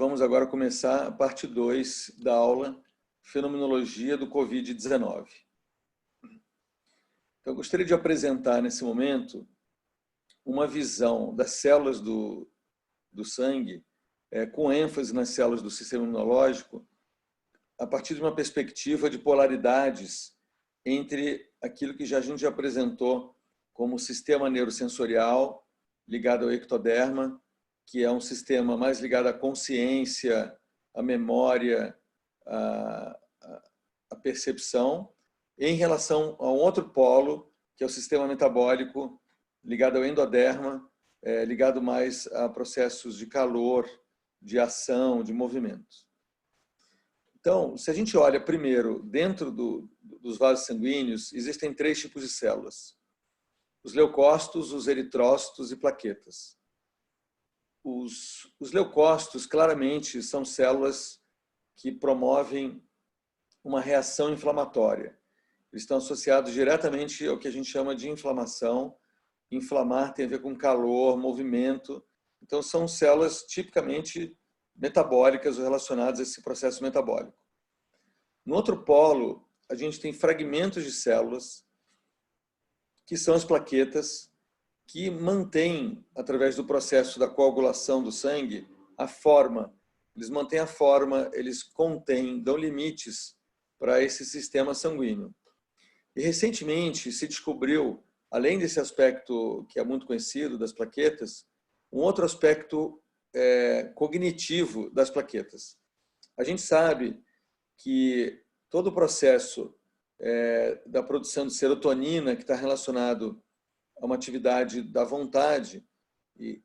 vamos agora começar a parte 2 da aula Fenomenologia do Covid-19. Então, eu gostaria de apresentar nesse momento uma visão das células do sangue, com ênfase nas células do sistema imunológico, a partir de uma perspectiva de polaridades entre aquilo que a gente já apresentou como sistema neurosensorial ligado ao ectoderma, que é um sistema mais ligado à consciência, à memória, à percepção, em relação a um outro polo, que é o sistema metabólico, ligado ao endoderma, ligado mais a processos de calor, de ação, de movimento. Então, se a gente olha primeiro, dentro dos vasos sanguíneos, existem 3 tipos de células. Os leucócitos, os eritrócitos e plaquetas. Os leucócitos, claramente, são células que promovem uma reação inflamatória. Eles estão associados diretamente ao que a gente chama de inflamação. Inflamar tem a ver com calor, movimento. Então, são células tipicamente metabólicas ou relacionadas a esse processo metabólico. No outro polo, a gente tem fragmentos de células, que são as plaquetas, que mantêm, através do processo da coagulação do sangue, a forma. Eles mantêm a forma, eles contêm, dão limites para esse sistema sanguíneo. E recentemente se descobriu, além desse aspecto que é muito conhecido das plaquetas, um outro aspecto cognitivo das plaquetas. A gente sabe que todo o processo da produção de serotonina, que está relacionado a uma atividade da vontade e,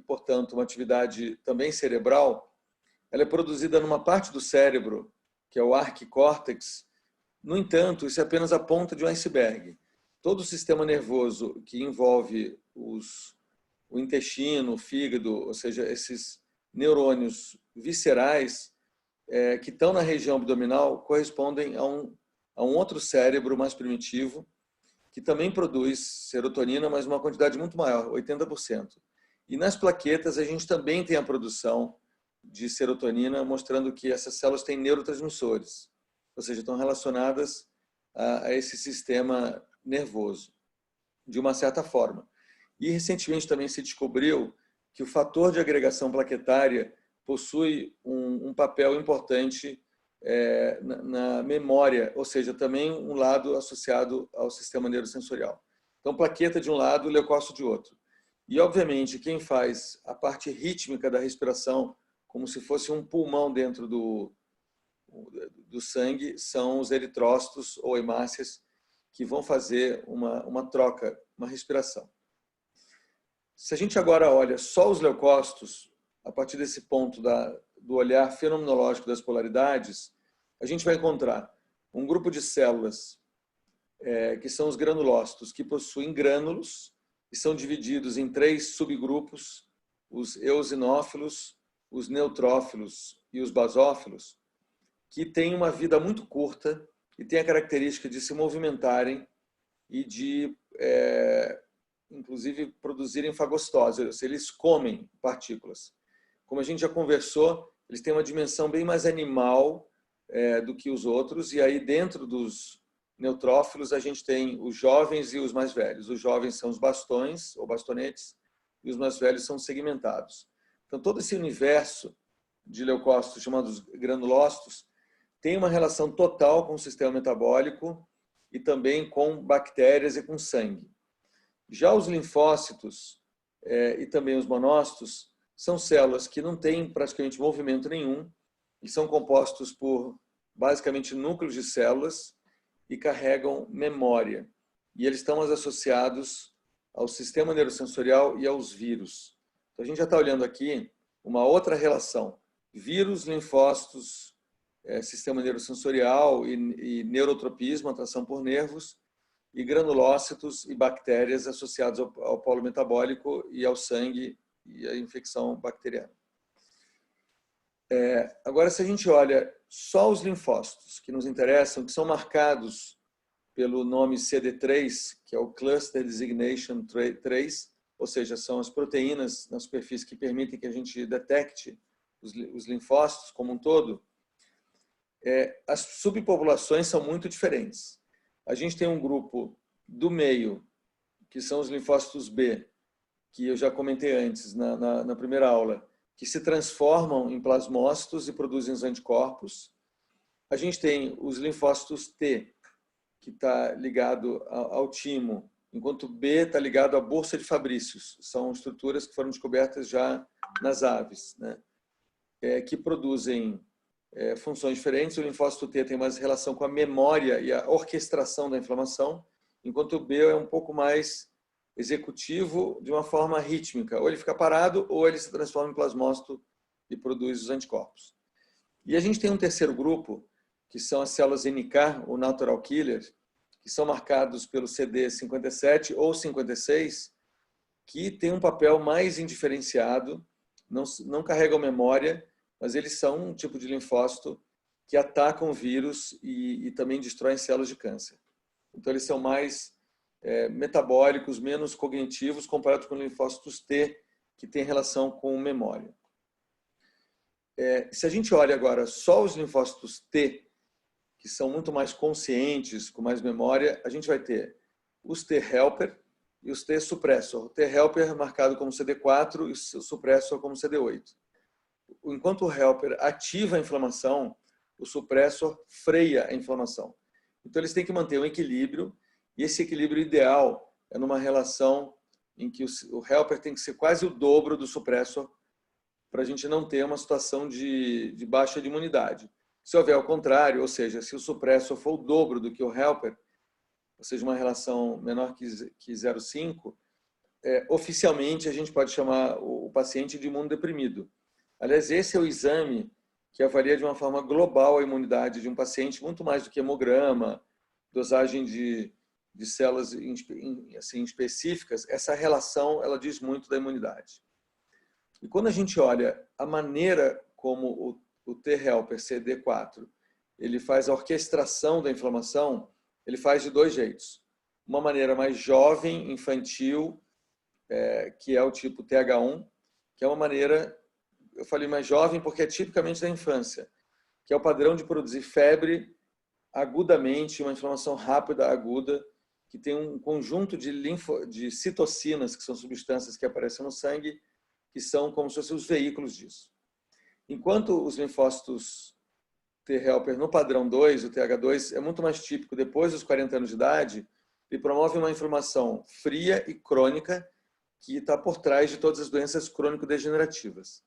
portanto, uma atividade também cerebral, ela é produzida numa parte do cérebro, que é o arquicórtex. No entanto, isso é apenas a ponta de um iceberg. Todo o sistema nervoso que envolve o intestino, o fígado, ou seja, esses neurônios viscerais que estão na região abdominal, correspondem a um outro cérebro mais primitivo, que também produz serotonina, mas uma quantidade muito maior, 80%. E nas plaquetas a gente também tem a produção de serotonina, mostrando que essas células têm neurotransmissores, ou seja, estão relacionadas a esse sistema nervoso, de uma certa forma. E recentemente também se descobriu que o fator de agregação plaquetária possui um papel importante na memória, ou seja, também um lado associado ao sistema neurosensorial. Então, plaqueta de um lado, leucócito de outro. E, obviamente, quem faz a parte rítmica da respiração, como se fosse um pulmão dentro do sangue, são os eritrócitos ou hemácias, que vão fazer uma troca, uma respiração. Se a gente agora olha só os leucócitos, a partir desse ponto do olhar fenomenológico das polaridades, a gente vai encontrar um grupo de células que são os granulócitos, que possuem grânulos e são divididos em 3 subgrupos, os eosinófilos, os neutrófilos e os basófilos, que têm uma vida muito curta e têm a característica de se movimentarem e de, inclusive, produzirem fagostose, ou seja, eles comem partículas. Como a gente já conversou, eles têm uma dimensão bem mais animal do que os outros, e aí dentro dos neutrófilos a gente tem os jovens e os mais velhos. Os jovens são os bastões ou bastonetes e os mais velhos são segmentados. Então todo esse universo de leucócitos chamados granulócitos tem uma relação total com o sistema metabólico e também com bactérias e com sangue. Já os linfócitos e também os monócitos são células que não têm praticamente movimento nenhum e são compostos por, basicamente, núcleos de células e carregam memória. E eles estão associados ao sistema neurosensorial e aos vírus. Então, a gente já está olhando aqui uma outra relação. Vírus, linfócitos, sistema neurosensorial e neurotropismo, atração por nervos, e granulócitos e bactérias associados ao polo metabólico e ao sangue e à infecção bacteriana. Agora, se a gente olha só os linfócitos que nos interessam, que são marcados pelo nome CD3, que é o Cluster Designation 3, ou seja, são as proteínas na superfície que permitem que a gente detecte os linfócitos como um todo, as subpopulações são muito diferentes. A gente tem um grupo do meio, que são os linfócitos B, que eu já comentei antes na primeira aula, que se transformam em plasmócitos e produzem os anticorpos. A gente tem os linfócitos T, que está ligado ao timo, enquanto B está ligado à bolsa de Fabrícios. São estruturas que foram descobertas já nas aves, né? Que produzem funções diferentes. O linfócito T tem mais relação com a memória e a orquestração da inflamação, enquanto o B é um pouco mais executivo de uma forma rítmica. Ou ele fica parado, ou ele se transforma em plasmócito e produz os anticorpos. E a gente tem um terceiro grupo, que são as células NK, ou Natural Killer, que são marcados pelo CD57 ou 56, que tem um papel mais indiferenciado, não carregam memória, mas eles são um tipo de linfócito que atacam vírus e também destroem células de câncer. Então, eles são mais metabólicos, menos cognitivos, comparado com linfócitos T, que tem relação com memória. Se a gente olha agora só os linfócitos T, que são muito mais conscientes, com mais memória, a gente vai ter os T-helper e os T-suppressor. O T-helper marcado como CD4 e o suppressor como CD8. Enquanto o helper ativa a inflamação, o suppressor freia a inflamação. Então, eles têm que manter um equilíbrio, e esse equilíbrio ideal é numa relação em que o helper tem que ser quase o dobro do suppressor para a gente não ter uma situação de baixa de imunidade. Se houver ao contrário, ou seja, se o suppressor for o dobro do que o helper, ou seja, uma relação menor que 0,5, oficialmente a gente pode chamar o paciente de imunodeprimido. Aliás, esse é o exame que avalia de uma forma global a imunidade de um paciente, muito mais do que hemograma, dosagem de células assim, específicas. Essa relação ela diz muito da imunidade. E quando a gente olha a maneira como o T-helper CD4 ele faz a orquestração da inflamação, ele faz de dois jeitos. Uma maneira mais jovem, infantil, que é o tipo TH1, que é uma maneira, eu falei mais jovem porque é tipicamente da infância, que é o padrão de produzir febre agudamente, uma inflamação rápida, aguda, que tem um conjunto de citocinas, que são substâncias que aparecem no sangue, que são como se fossem os veículos disso. Enquanto os linfócitos T-helper no padrão 2, o TH2, é muito mais típico depois dos 40 anos de idade, ele promove uma inflamação fria e crônica que está por trás de todas as doenças crônico-degenerativas.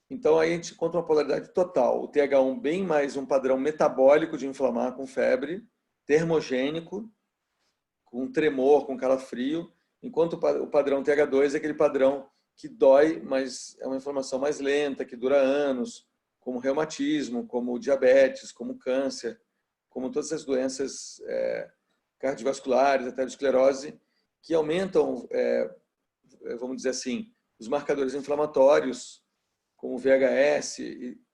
Então, aí a gente encontra uma polaridade total. O TH1 bem mais um padrão metabólico de inflamar com febre, termogênico, com tremor, com calafrio, enquanto o padrão TH2 é aquele padrão que dói, mas é uma inflamação mais lenta, que dura anos, como reumatismo, como diabetes, como câncer, como todas as doenças cardiovasculares, aterosclerose, que aumentam, vamos dizer assim, os marcadores inflamatórios, como o VHS,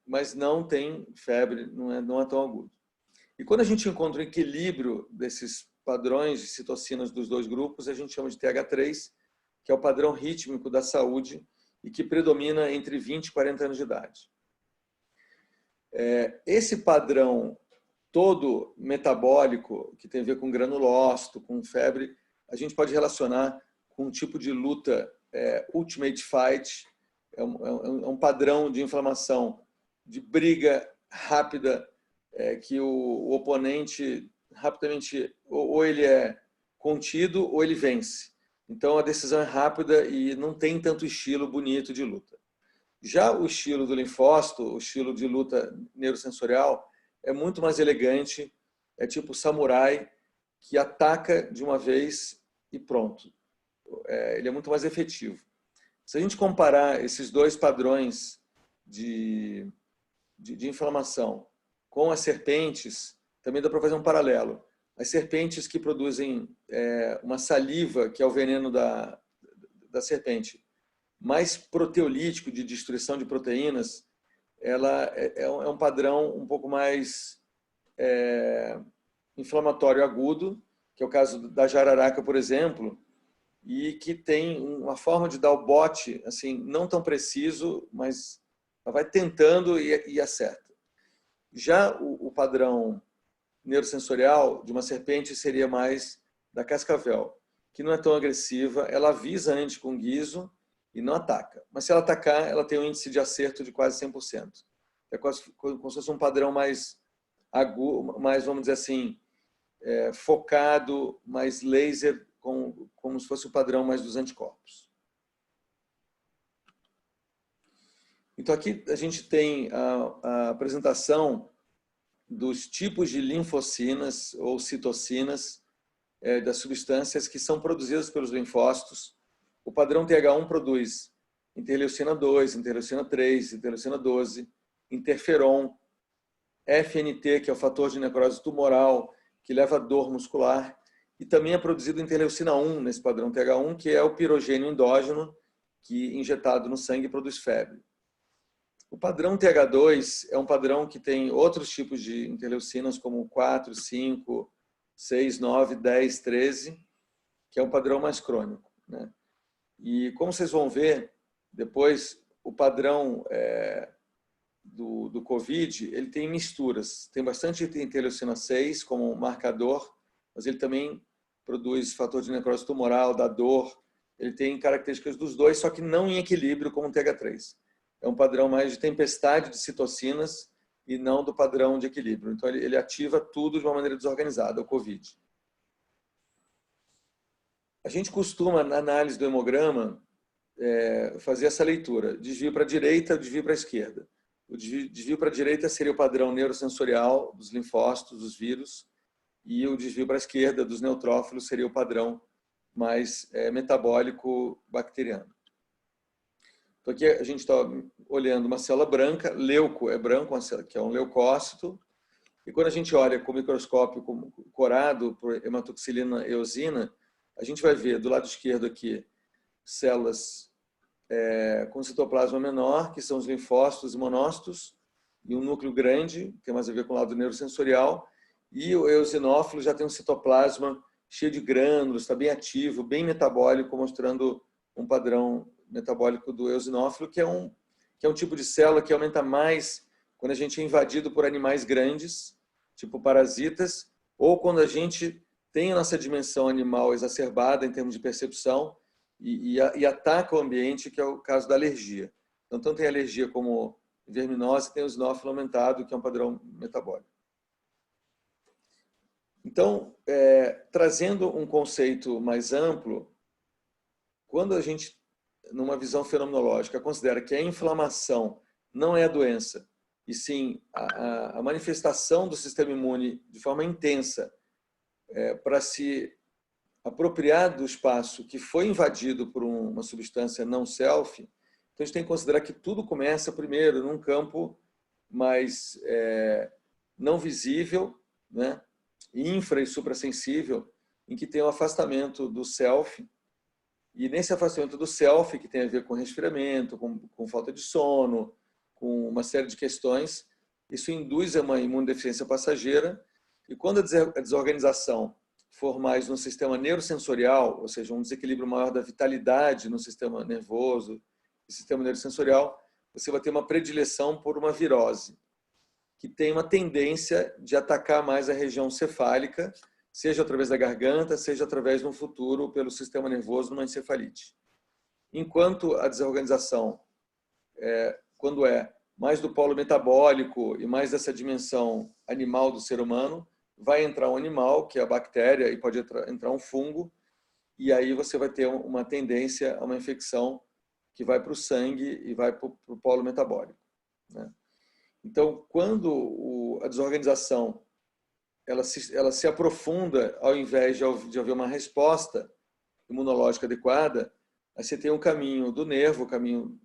mas não tem febre, não é tão agudo. E quando a gente encontra o equilíbrio desses padrões de citocinas dos dois grupos, a gente chama de TH3, que é o padrão rítmico da saúde e que predomina entre 20 e 40 anos de idade. Esse padrão todo metabólico, que tem a ver com granulócito, com febre, a gente pode relacionar com um tipo de luta ultimate fight, é um padrão de inflamação, de briga rápida, que o oponente rapidamente, ou ele é contido ou ele vence. Então a decisão é rápida e não tem tanto estilo bonito de luta. Já o estilo do linfócito, o estilo de luta neurosensorial, é muito mais elegante, é tipo samurai, que ataca de uma vez e pronto. Ele é muito mais efetivo. Se a gente comparar esses dois padrões de inflamação com as serpentes, também dá para fazer um paralelo. As serpentes que produzem uma saliva, que é o veneno da serpente, mais proteolítico, de destruição de proteínas, ela é um padrão um pouco mais inflamatório agudo, que é o caso da jararaca, por exemplo, e que tem uma forma de dar o bote, assim, não tão preciso, mas ela vai tentando e acerta. Já o padrão neurosensorial de uma serpente seria mais da cascavel, que não é tão agressiva, ela avisa antes com guiso e não ataca. Mas se ela atacar, ela tem um índice de acerto de quase 100%. É como se fosse um padrão mais agudo, mais, vamos dizer assim, focado, mais laser, como se fosse o padrão mais dos anticorpos. Então aqui a gente tem a apresentação dos tipos de linfocinas ou citocinas das substâncias que são produzidas pelos linfócitos. O padrão TH1 produz interleucina 2, interleucina 3, interleucina 12, interferon, FNT, que é o fator de necrose tumoral, que leva a dor muscular, e também é produzido interleucina 1 nesse padrão TH1, que é o pirogênio endógeno, que injetado no sangue produz febre. O padrão TH2 é um padrão que tem outros tipos de interleucinas, como 4, 5, 6, 9, 10, 13, que é um padrão mais crônico, né? E como vocês vão ver, depois, o padrão do COVID, ele tem misturas. Tem bastante interleucina 6 como marcador, mas ele também produz fator de necrose tumoral, da dor. Ele tem características dos dois, só que não em equilíbrio como o TH3. É um padrão mais de tempestade de citocinas e não do padrão de equilíbrio. Então, ele ativa tudo de uma maneira desorganizada, o COVID. A gente costuma, na análise do hemograma, fazer essa leitura. Desvio para a direita, desvio para a esquerda. O desvio para a direita seria o padrão neurosensorial dos linfócitos, dos vírus, e o desvio para a esquerda dos neutrófilos seria o padrão mais metabólico bacteriano. Então aqui a gente está olhando uma célula branca, leuco é branco, que é um leucócito, e quando a gente olha com o microscópio corado por hematoxilina eosina, a gente vai ver do lado esquerdo aqui células com citoplasma menor, que são os linfócitos e monócitos, e um núcleo grande, que tem mais a ver com o lado neurosensorial, e o eosinófilo já tem um citoplasma cheio de grânulos, está bem ativo, bem metabólico, mostrando um padrão metabólico do eosinófilo, que é um tipo de célula que aumenta mais quando a gente é invadido por animais grandes, tipo parasitas, ou quando a gente tem a nossa dimensão animal exacerbada em termos de percepção e ataca o ambiente, que é o caso da alergia. Então, tanto tem alergia como verminose, tem o eosinófilo aumentado, que é um padrão metabólico. Então, trazendo um conceito mais amplo, quando a gente, numa visão fenomenológica, considera que a inflamação não é a doença, e sim a manifestação do sistema imune de forma intensa para se apropriar do espaço que foi invadido por uma substância não self, então a gente tem que considerar que tudo começa primeiro num campo mais não visível, né? Infra e suprassensível, em que tem o afastamento do self, e nesse afastamento do self, que tem a ver com resfriamento, com falta de sono, com uma série de questões, isso induz a uma imunodeficiência passageira, e quando a desorganização for mais no sistema neurosensorial, ou seja, um desequilíbrio maior da vitalidade no sistema nervoso e sistema neurosensorial, você vai ter uma predileção por uma virose, que tem uma tendência de atacar mais a região cefálica, seja através da garganta, seja através, no futuro, pelo sistema nervoso, numa encefalite. Enquanto a desorganização, quando é mais do polo metabólico e mais dessa dimensão animal do ser humano, vai entrar um animal, que é a bactéria, e pode entrar um fungo, e aí você vai ter uma tendência a uma infecção que vai para o sangue e vai para o polo metabólico, né? Então, quando a desorganização ela se aprofunda, ao invés de haver uma resposta imunológica adequada, aí você tem um caminho do nervo, o caminho,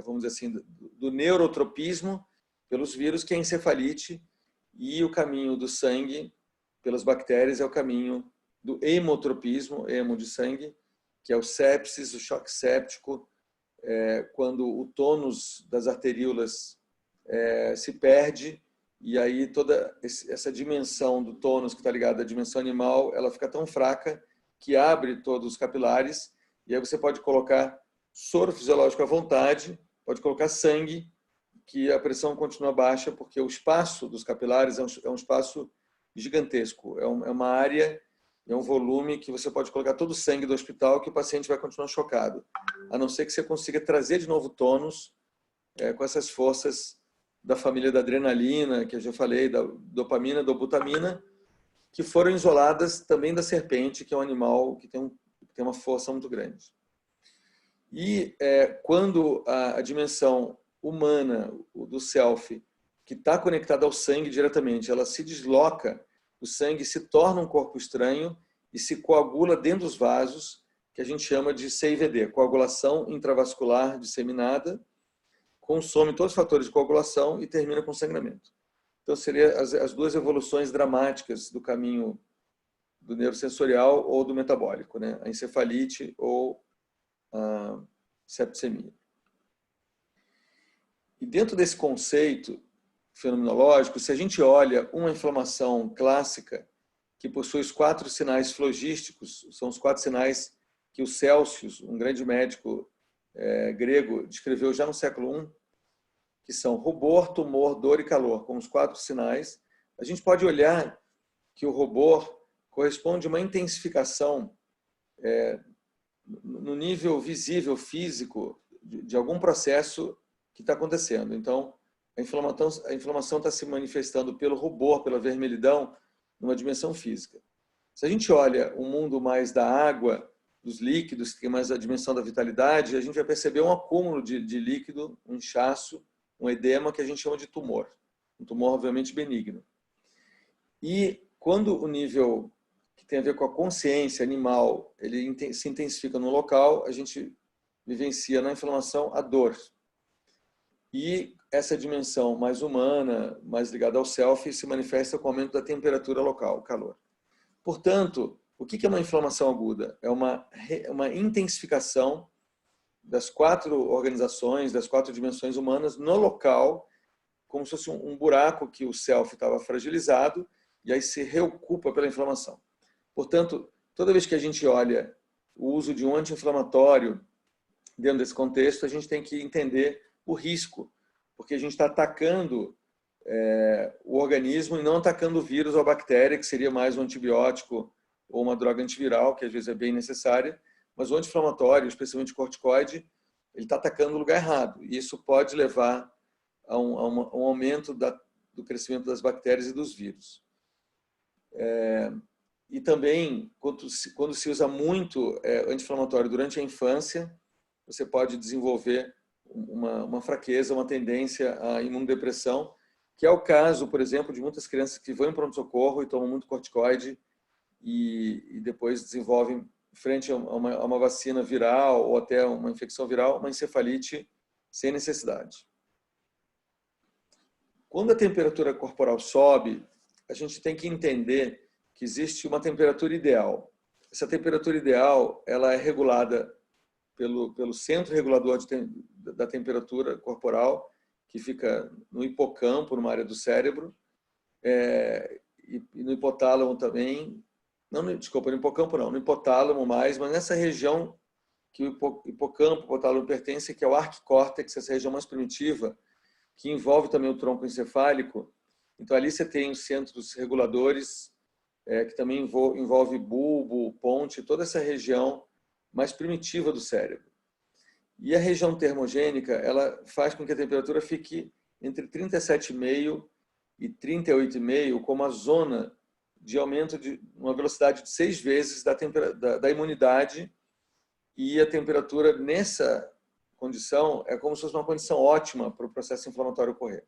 vamos dizer assim, do neurotropismo pelos vírus, que é a encefalite, e o caminho do sangue pelas bactérias é o caminho do hemotropismo, hemo de sangue, que é o sepsis, o choque séptico, quando o tônus das arteríolas se perde, e aí toda essa dimensão do tônus que está ligada à dimensão animal, ela fica tão fraca que abre todos os capilares, e aí você pode colocar soro fisiológico à vontade, pode colocar sangue, que a pressão continua baixa, porque o espaço dos capilares é um espaço gigantesco. É uma área, é um volume que você pode colocar todo o sangue do hospital que o paciente vai continuar chocado. A não ser que você consiga trazer de novo tônus com essas forças da família da adrenalina, que eu já falei, da dopamina, dobutamina, que foram isoladas também da serpente, que é um animal que tem uma força muito grande. E quando a dimensão humana, do self, que está conectada ao sangue diretamente, ela se desloca, o sangue se torna um corpo estranho e se coagula dentro dos vasos, que a gente chama de CIVD, coagulação intravascular disseminada, consome todos os fatores de coagulação e termina com sangramento. Então, seriam as duas evoluções dramáticas do caminho do neurosensorial ou do metabólico, né? A encefalite ou a septicemia. E dentro desse conceito fenomenológico, se a gente olha uma inflamação clássica que possui os 4 sinais flogísticos, são os 4 sinais que o Celsius, um grande médico grego, descreveu já no século I, que são rubor, tumor, dor e calor, como os 4 sinais. A gente pode olhar que o rubor corresponde a uma intensificação no nível visível, físico, de algum processo que está acontecendo. Então, a inflamação está se manifestando pelo rubor, pela vermelhidão, numa dimensão física. Se a gente olha o mundo mais da água, dos líquidos, que tem mais a dimensão da vitalidade, a gente vai perceber um acúmulo de líquido, um inchaço, um edema que a gente chama de tumor. Um tumor, obviamente, benigno. E quando o nível que tem a ver com a consciência animal, ele se intensifica no local, a gente vivencia na inflamação a dor. E essa dimensão mais humana, mais ligada ao self, se manifesta com o aumento da temperatura local, o calor. Portanto, o que é uma inflamação aguda? É uma intensificação das 4 organizações, das 4 dimensões humanas no local, como se fosse um buraco que o self estava fragilizado e aí se reocupa pela inflamação. Portanto, toda vez que a gente olha o uso de um anti-inflamatório dentro desse contexto, a gente tem que entender o risco, porque a gente está atacando o organismo e não atacando o vírus ou a bactéria, que seria mais um antibiótico ou uma droga antiviral, que às vezes é bem necessária, mas o anti-inflamatório, especialmente o corticoide, ele está atacando o lugar errado, e isso pode levar a um aumento do crescimento das bactérias e dos vírus. E também, quando se usa muito anti-inflamatório durante a infância, você pode desenvolver uma fraqueza, uma tendência à imunodepressão, que é o caso, por exemplo, de muitas crianças que vão em pronto-socorro e tomam muito corticoide e depois desenvolvem, frente a uma vacina viral ou até uma infecção viral, uma encefalite sem necessidade. Quando a temperatura corporal sobe, a gente tem que entender que existe uma temperatura ideal. Essa temperatura ideal ela é regulada pelo centro regulador da temperatura corporal, que fica no hipocampo, numa área do cérebro, e no hipotálamo também, desculpa, no hipocampo não, no hipotálamo mais, mas nessa região que o hipocampo, o hipotálamo pertence, que é o arquicórtex, essa região mais primitiva, que envolve também o tronco encefálico. Então ali você tem os centros reguladores, que também envolve bulbo, ponte, toda essa região mais primitiva do cérebro. E a região termogênica, ela faz com que a temperatura fique entre 37,5 e 38,5, como a zona de aumento de uma velocidade de 6 vezes da imunidade, e a temperatura nessa condição é como se fosse uma condição ótima para o processo inflamatório ocorrer.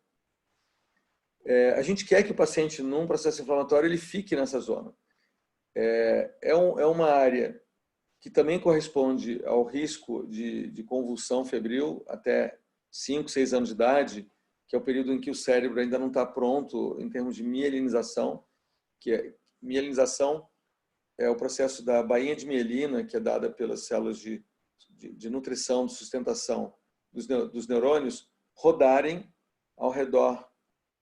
A gente quer que o paciente, num processo inflamatório, ele fique nessa zona. É uma área que também corresponde ao risco de convulsão febril até 5, 6 anos de idade, que é o período em que o cérebro ainda não está pronto em termos de mielinização, mielinização é o processo da bainha de mielina, que é dada pelas células de nutrição, de sustentação dos neurônios, rodarem ao redor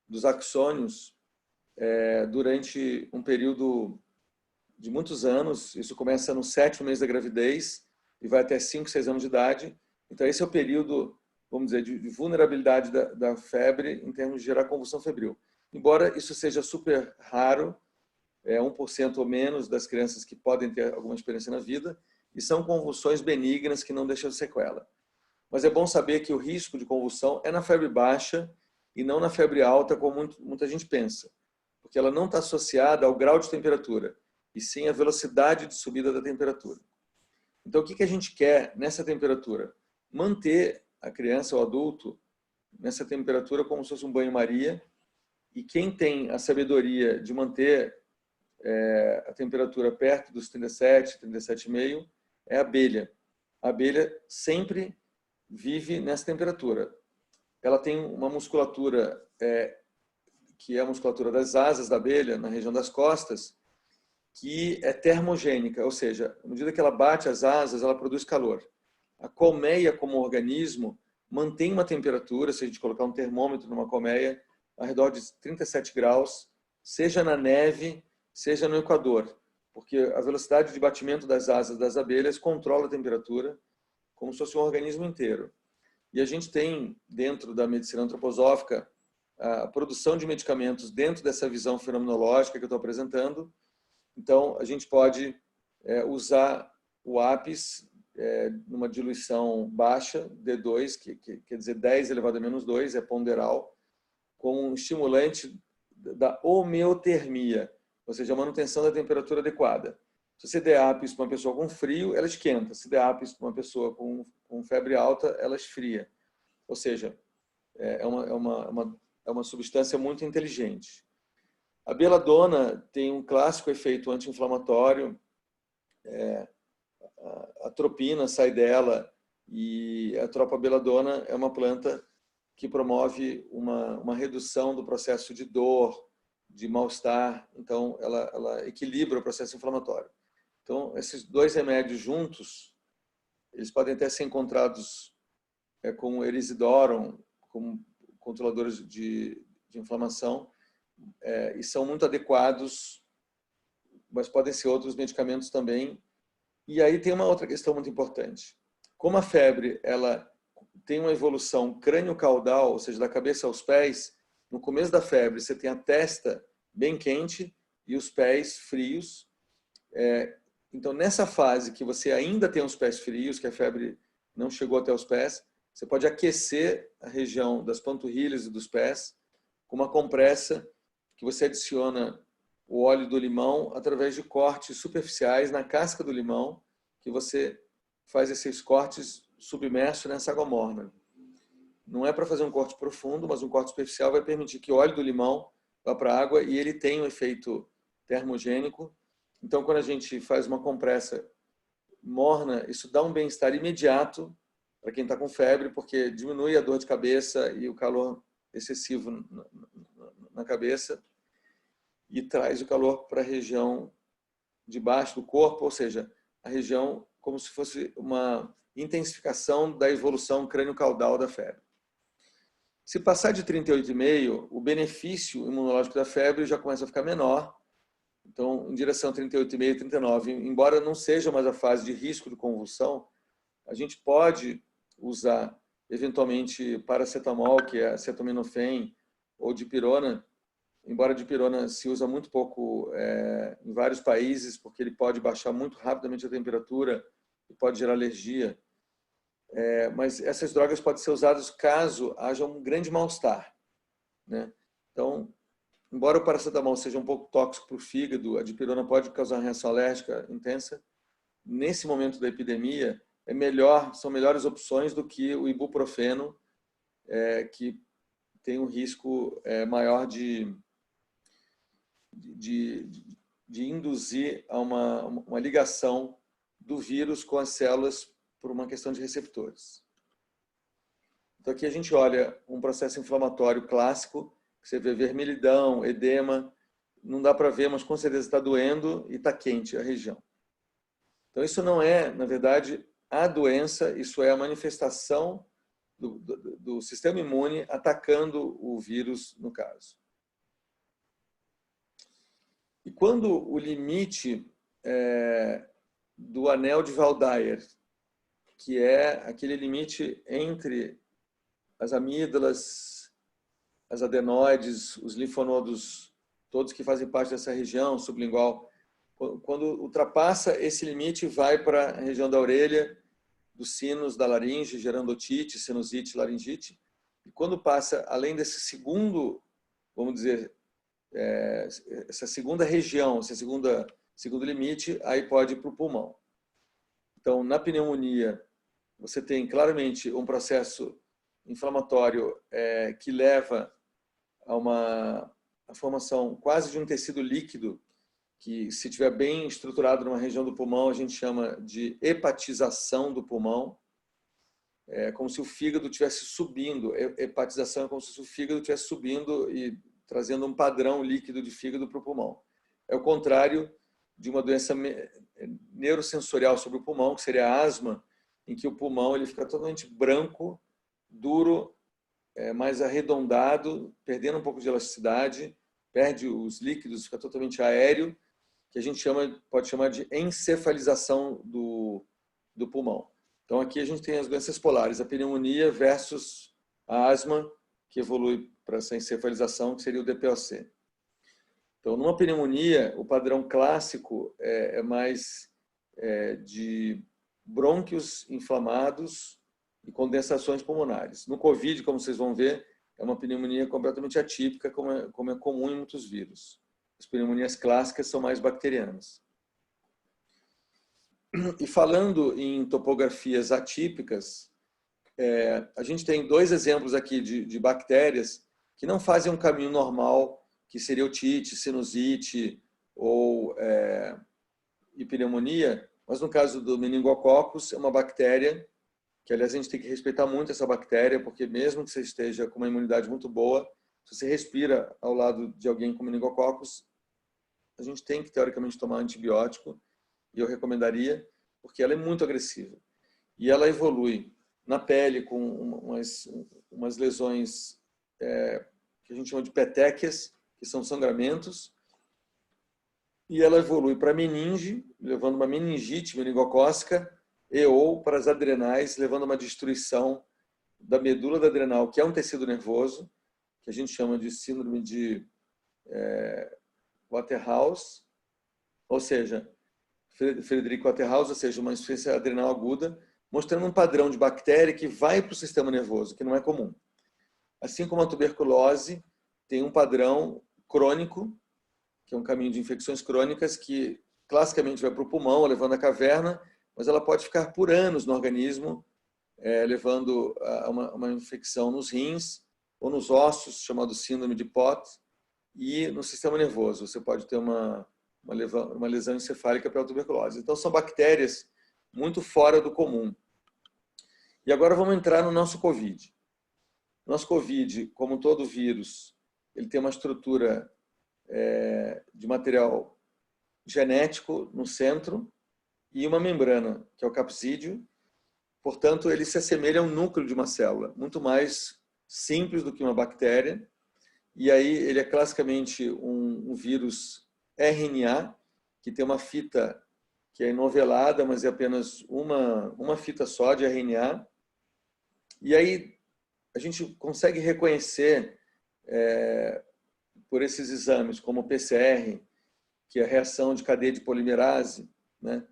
dos axônios durante um período de muitos anos. Isso começa no 7º mês da gravidez e vai até 5, 6 anos de idade. Então esse é o período vamos dizer, de vulnerabilidade da febre em termos de gerar convulsão febril. Embora isso seja super raro, 1% ou menos das crianças que podem ter alguma experiência na vida, e são convulsões benignas que não deixam sequela. Mas é bom saber que o risco de convulsão é na febre baixa e não na febre alta, como muita gente pensa, porque ela não está associada ao grau de temperatura, e sim à velocidade de subida da temperatura. Então, o que a gente quer nessa temperatura? Manter a criança ou adulto nessa temperatura como se fosse um banho-maria, e quem tem a sabedoria de manter a temperatura perto dos 37, 37,5 é a abelha. A abelha sempre vive nessa temperatura. Ela tem uma musculatura que é a musculatura das asas da abelha, na região das costas, que é termogênica, ou seja, à medida que ela bate as asas, ela produz calor. A colmeia, como organismo, mantém uma temperatura, se a gente colocar um termômetro numa colmeia, ao redor de 37 graus, seja na neve, seja no Equador, porque a velocidade de batimento das asas das abelhas controla a temperatura como se fosse um organismo inteiro. E a gente tem, dentro da medicina antroposófica, a produção de medicamentos dentro dessa visão fenomenológica que eu estou apresentando. Então, a gente pode usar o ápice numa diluição baixa, D2, que quer dizer 10 elevado a menos 2, é ponderal, como um estimulante da homeotermia, ou seja, a manutenção da temperatura adequada. Se você der ápice para uma pessoa com frio, ela esquenta. Se der ápice para uma pessoa com febre alta, ela esfria. Ou seja, é uma substância muito inteligente. A beladona tem um clássico efeito anti-inflamatório, a tropina sai dela, e a tropa-beladona é uma planta que promove uma redução do processo de dor, de mal-estar, então ela equilibra o processo inflamatório. Então, esses dois remédios juntos, eles podem até ser encontrados com erisidoron, como controladores de inflamação, e são muito adequados, mas podem ser outros medicamentos também. E aí tem uma outra questão muito importante. Como a febre ela tem uma evolução crânio-caudal, ou seja, da cabeça aos pés, no começo da febre você tem a testa bem quente e os pés frios. Então, nessa fase que você ainda tem os pés frios, que a febre não chegou até os pés, você pode aquecer a região das panturrilhas e dos pés com uma compressa que você adiciona o óleo do limão através de cortes superficiais na casca do limão, que você faz esses cortes submerso nessa água morna. Não é para fazer um corte profundo, mas um corte superficial vai permitir que o óleo do limão vá para a água e ele tem um efeito termogênico. Então, quando a gente faz uma compressa morna, isso dá um bem-estar imediato para quem está com febre, porque diminui a dor de cabeça e o calor excessivo na cabeça e traz o calor para a região de baixo do corpo, ou seja, a região como se fosse uma intensificação da evolução crânio-caudal da febre. Se passar de 38,5, o benefício imunológico da febre já começa a ficar menor. Então, em direção a 38,5, 39, embora não seja mais a fase de risco de convulsão, a gente pode usar, eventualmente, paracetamol, que é acetaminofén, ou dipirona, embora a dipirona se usa muito pouco em vários países, porque ele pode baixar muito rapidamente a temperatura e pode gerar alergia. Mas essas drogas podem ser usadas caso haja um grande mal-estar, né? Então, embora o paracetamol seja um pouco tóxico para o fígado, a dipirona pode causar reação alérgica intensa. Nesse momento da epidemia, são melhores opções do que o ibuprofeno, que tem um risco maior de induzir a uma ligação do vírus com as células por uma questão de receptores. Então, aqui a gente olha um processo inflamatório clássico, que você vê vermelhidão, edema, não dá para ver, mas com certeza está doendo e está quente a região. Então, isso não é, na verdade, a doença, isso é a manifestação do sistema imune atacando o vírus, no caso. E quando o limite do anel de Waldeyer, que é aquele limite entre as amígdalas, as adenoides, os linfonodos, todos que fazem parte dessa região sublingual. Quando ultrapassa esse limite, vai para a região da orelha, dos sinos, da laringe, gerando otite, sinusite, laringite. E quando passa além desse segundo, vamos dizer, essa segunda região, esse segundo limite, aí pode ir para o pulmão. Então, na pneumonia, você tem claramente um processo inflamatório que leva a formação quase de um tecido líquido, que, se estiver bem estruturado numa região do pulmão, a gente chama de hepatização do pulmão. É como se o fígado estivesse subindo. Hepatização é como se o fígado estivesse subindo e trazendo um padrão líquido de fígado para o pulmão. É o contrário de uma doença neurosensorial sobre o pulmão, que seria a asma, em que o pulmão ele fica totalmente branco, duro, mais arredondado, perdendo um pouco de elasticidade, perde os líquidos, fica totalmente aéreo, que a gente pode chamar de encefalização do pulmão. Então, aqui a gente tem as doenças polares, a pneumonia versus a asma, que evolui para essa encefalização, que seria o DPOC. Então, numa pneumonia, o padrão clássico é mais de brônquios inflamados e condensações pulmonares. No COVID, como vocês vão ver, é uma pneumonia completamente atípica, como é comum em muitos vírus. As pneumonias clássicas são mais bacterianas. E falando em topografias atípicas, a gente tem 2 exemplos aqui de bactérias que não fazem um caminho normal, que seria otite, sinusite ou pneumonia, mas no caso do meningococcus, é uma bactéria que, aliás, a gente tem que respeitar muito essa bactéria, porque mesmo que você esteja com uma imunidade muito boa, se você respira ao lado de alguém com meningococcus, a gente tem que, teoricamente, tomar antibiótico, e eu recomendaria, porque ela é muito agressiva. E ela evolui na pele com umas lesões que a gente chama de petequias, que são sangramentos, e ela evolui para a meninge, levando uma meningite meningocócica, ou para as adrenais, levando uma destruição da medula da adrenal, que é um tecido nervoso, que a gente chama de síndrome de Waterhouse, ou seja, Frederico Waterhouse, ou seja, uma insuficiência adrenal aguda, mostrando um padrão de bactéria que vai para o sistema nervoso, que não é comum. Assim como a tuberculose tem um padrão crônico, que é um caminho de infecções crônicas, que classicamente vai para o pulmão, levando a caverna, mas ela pode ficar por anos no organismo, levando a uma infecção nos rins ou nos ossos, chamado síndrome de Pott, e no sistema nervoso. Você pode ter uma lesão encefálica pela tuberculose. Então, são bactérias muito fora do comum. E agora vamos entrar no nosso COVID. Nosso COVID, como todo vírus, ele tem uma estrutura de material genético no centro e uma membrana, que é o capsídeo. Portanto, ele se assemelha a um núcleo de uma célula, muito mais simples do que uma bactéria. E aí ele é classicamente um vírus RNA, que tem uma fita que é enovelada, mas é apenas uma fita só de RNA. E aí a gente consegue reconhecer por esses exames, como o PCR, que é a reação de cadeia de polimerase, né?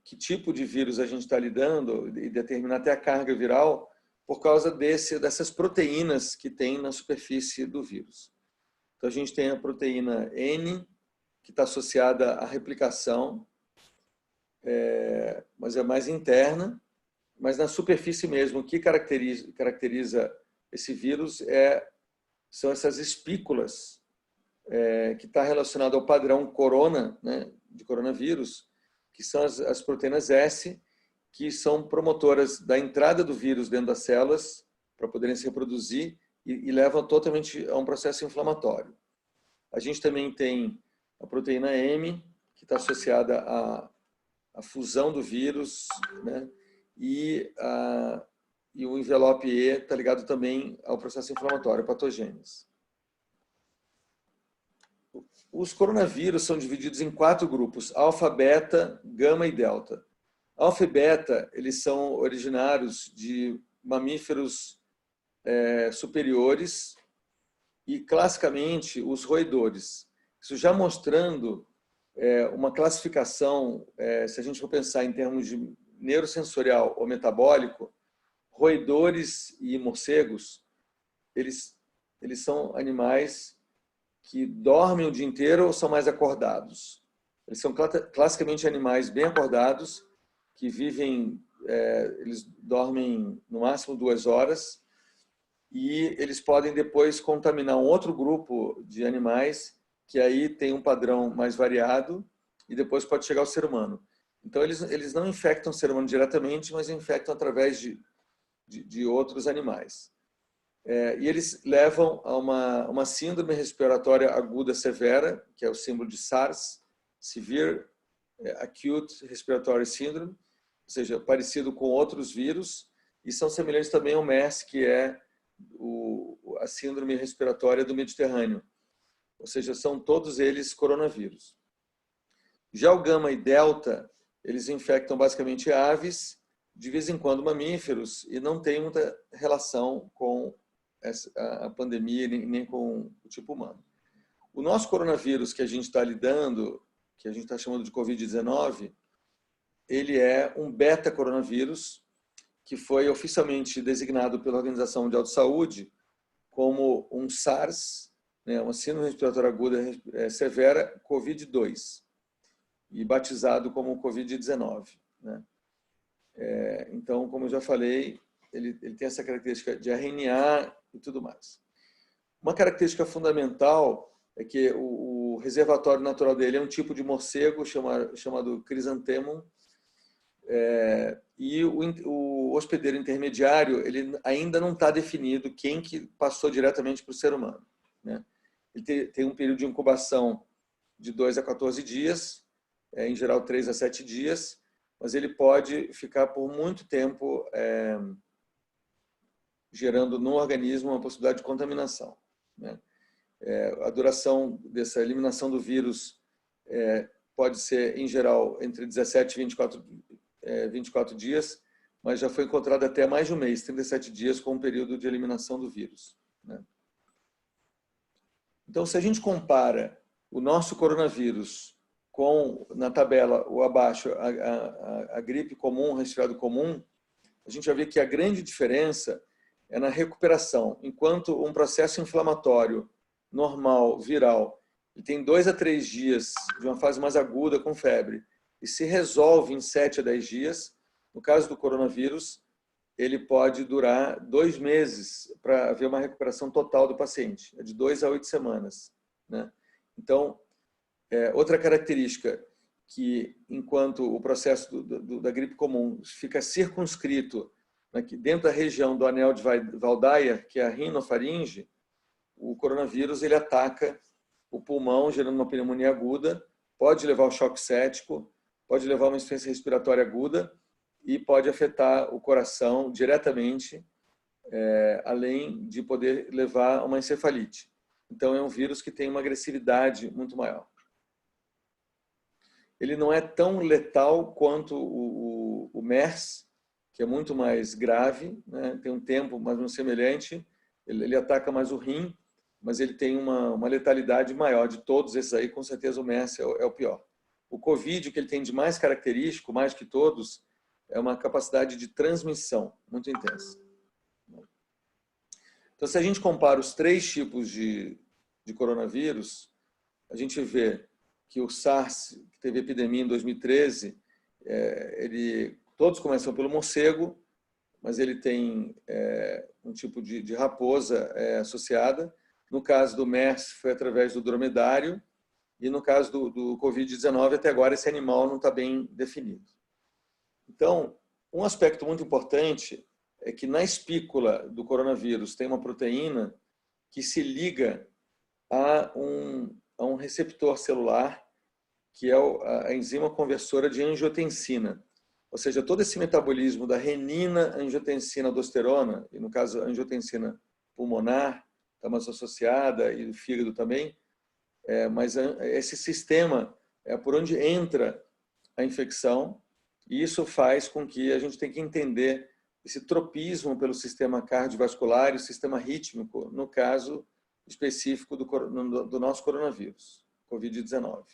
Que tipo de vírus a gente está lidando e determinar até a carga viral por causa dessas proteínas que tem na superfície do vírus. Então, a gente tem a proteína N, que está associada à replicação, mas é mais interna, mas na superfície mesmo, o que caracteriza esse vírus são essas espículas, que está relacionado ao padrão corona, né, de coronavírus, que são as proteínas S, que são promotoras da entrada do vírus dentro das células para poderem se reproduzir e levam totalmente a um processo inflamatório. A gente também tem a proteína M, que está associada à fusão do vírus, né? E o envelope E está ligado também ao processo inflamatório, patogênese. Os coronavírus são divididos em 4 grupos: alfa, beta, gama e delta. Alfa e beta, eles são originários de mamíferos superiores e, classicamente, os roedores. Isso já mostrando uma classificação, se a gente for pensar em termos de neurosensorial ou metabólico, roedores e morcegos, eles são animais que dormem o dia inteiro ou são mais acordados. Eles são classicamente animais bem acordados, que vivem, eles dormem no máximo 2 horas, e eles podem depois contaminar um outro grupo de animais, que aí tem um padrão mais variado, e depois pode chegar ao ser humano. Então, eles não infectam o ser humano diretamente, mas infectam através de outros animais. E eles levam a uma síndrome respiratória aguda severa, que é o símbolo de SARS, Severe Acute Respiratory Syndrome, ou seja, parecido com outros vírus, e são semelhantes também ao MERS, que é a síndrome respiratória do Mediterrâneo. Ou seja, são todos eles coronavírus. Já o gama e delta, eles infectam basicamente aves, de vez em quando mamíferos, e não tem muita relação com a pandemia nem com o tipo humano. O nosso coronavírus que a gente está lidando, que a gente está chamando de Covid-19, ele é um beta-coronavírus que foi oficialmente designado pela Organização Mundial de Saúde como um SARS, uma síndrome respiratória aguda severa, COVID-2, e batizado como Covid-19. Então, como eu já falei, ele tem essa característica de RNA e tudo mais. Uma característica fundamental é que o reservatório natural dele é um tipo de morcego chamado Chrysanthemum, e o hospedeiro intermediário ele ainda não está definido quem que passou diretamente para o ser humano. Ele tem um período de incubação de 2 a 14 dias, em geral 3 a 7 dias, mas ele pode ficar por muito tempo gerando no organismo uma possibilidade de contaminação. A duração dessa eliminação do vírus pode ser, em geral, entre 17 e 24 dias, mas já foi encontrado até mais de um mês, 37 dias, com um período de eliminação do vírus. Então, se a gente compara o nosso coronavírus com, na tabela, o abaixo, a gripe comum, o resfriado comum, a gente vai ver que a grande diferença é na recuperação. Enquanto um processo inflamatório normal, viral, ele tem 2 a 3 dias de uma fase mais aguda com febre e se resolve em 7 a 10 dias, no caso do coronavírus, ele pode durar 2 meses para haver uma recuperação total do paciente, de 2 a 8 semanas. Então, outra característica que, enquanto o processo da gripe comum fica circunscrito dentro da região do anel de Waldeyer, que é a rinofaringe, o coronavírus ele ataca o pulmão, gerando uma pneumonia aguda, pode levar ao choque séptico, pode levar a uma insuficiência respiratória aguda e pode afetar o coração diretamente, além de poder levar a uma encefalite. Então, é um vírus que tem uma agressividade muito maior. Ele não é tão letal quanto o MERS, que é muito mais grave, tem um tempo mais ou menos semelhante, ele ataca mais o rim, mas ele tem uma letalidade maior. De todos esses aí, com certeza o MERS é o pior. O COVID, o que ele tem de mais característico, mais que todos, é uma capacidade de transmissão muito intensa. Então, se a gente compara os 3 tipos de coronavírus, a gente vê que o SARS, que teve epidemia em 2013, todos começam pelo morcego, mas ele tem um tipo de raposa associada. No caso do MERS, foi através do dromedário, e no caso do Covid-19, até agora, esse animal não está bem definido. Então, um aspecto muito importante é que na espícula do coronavírus tem uma proteína que se liga a um receptor celular, que é a enzima conversora de angiotensina. Ou seja, todo esse metabolismo da renina, angiotensina, aldosterona, e no caso a angiotensina pulmonar, está mais associada, e o fígado também, mas esse sistema é por onde entra a infecção, e isso faz com que a gente tenha que entender esse tropismo pelo sistema cardiovascular e o sistema rítmico, no caso específico do nosso coronavírus, Covid-19.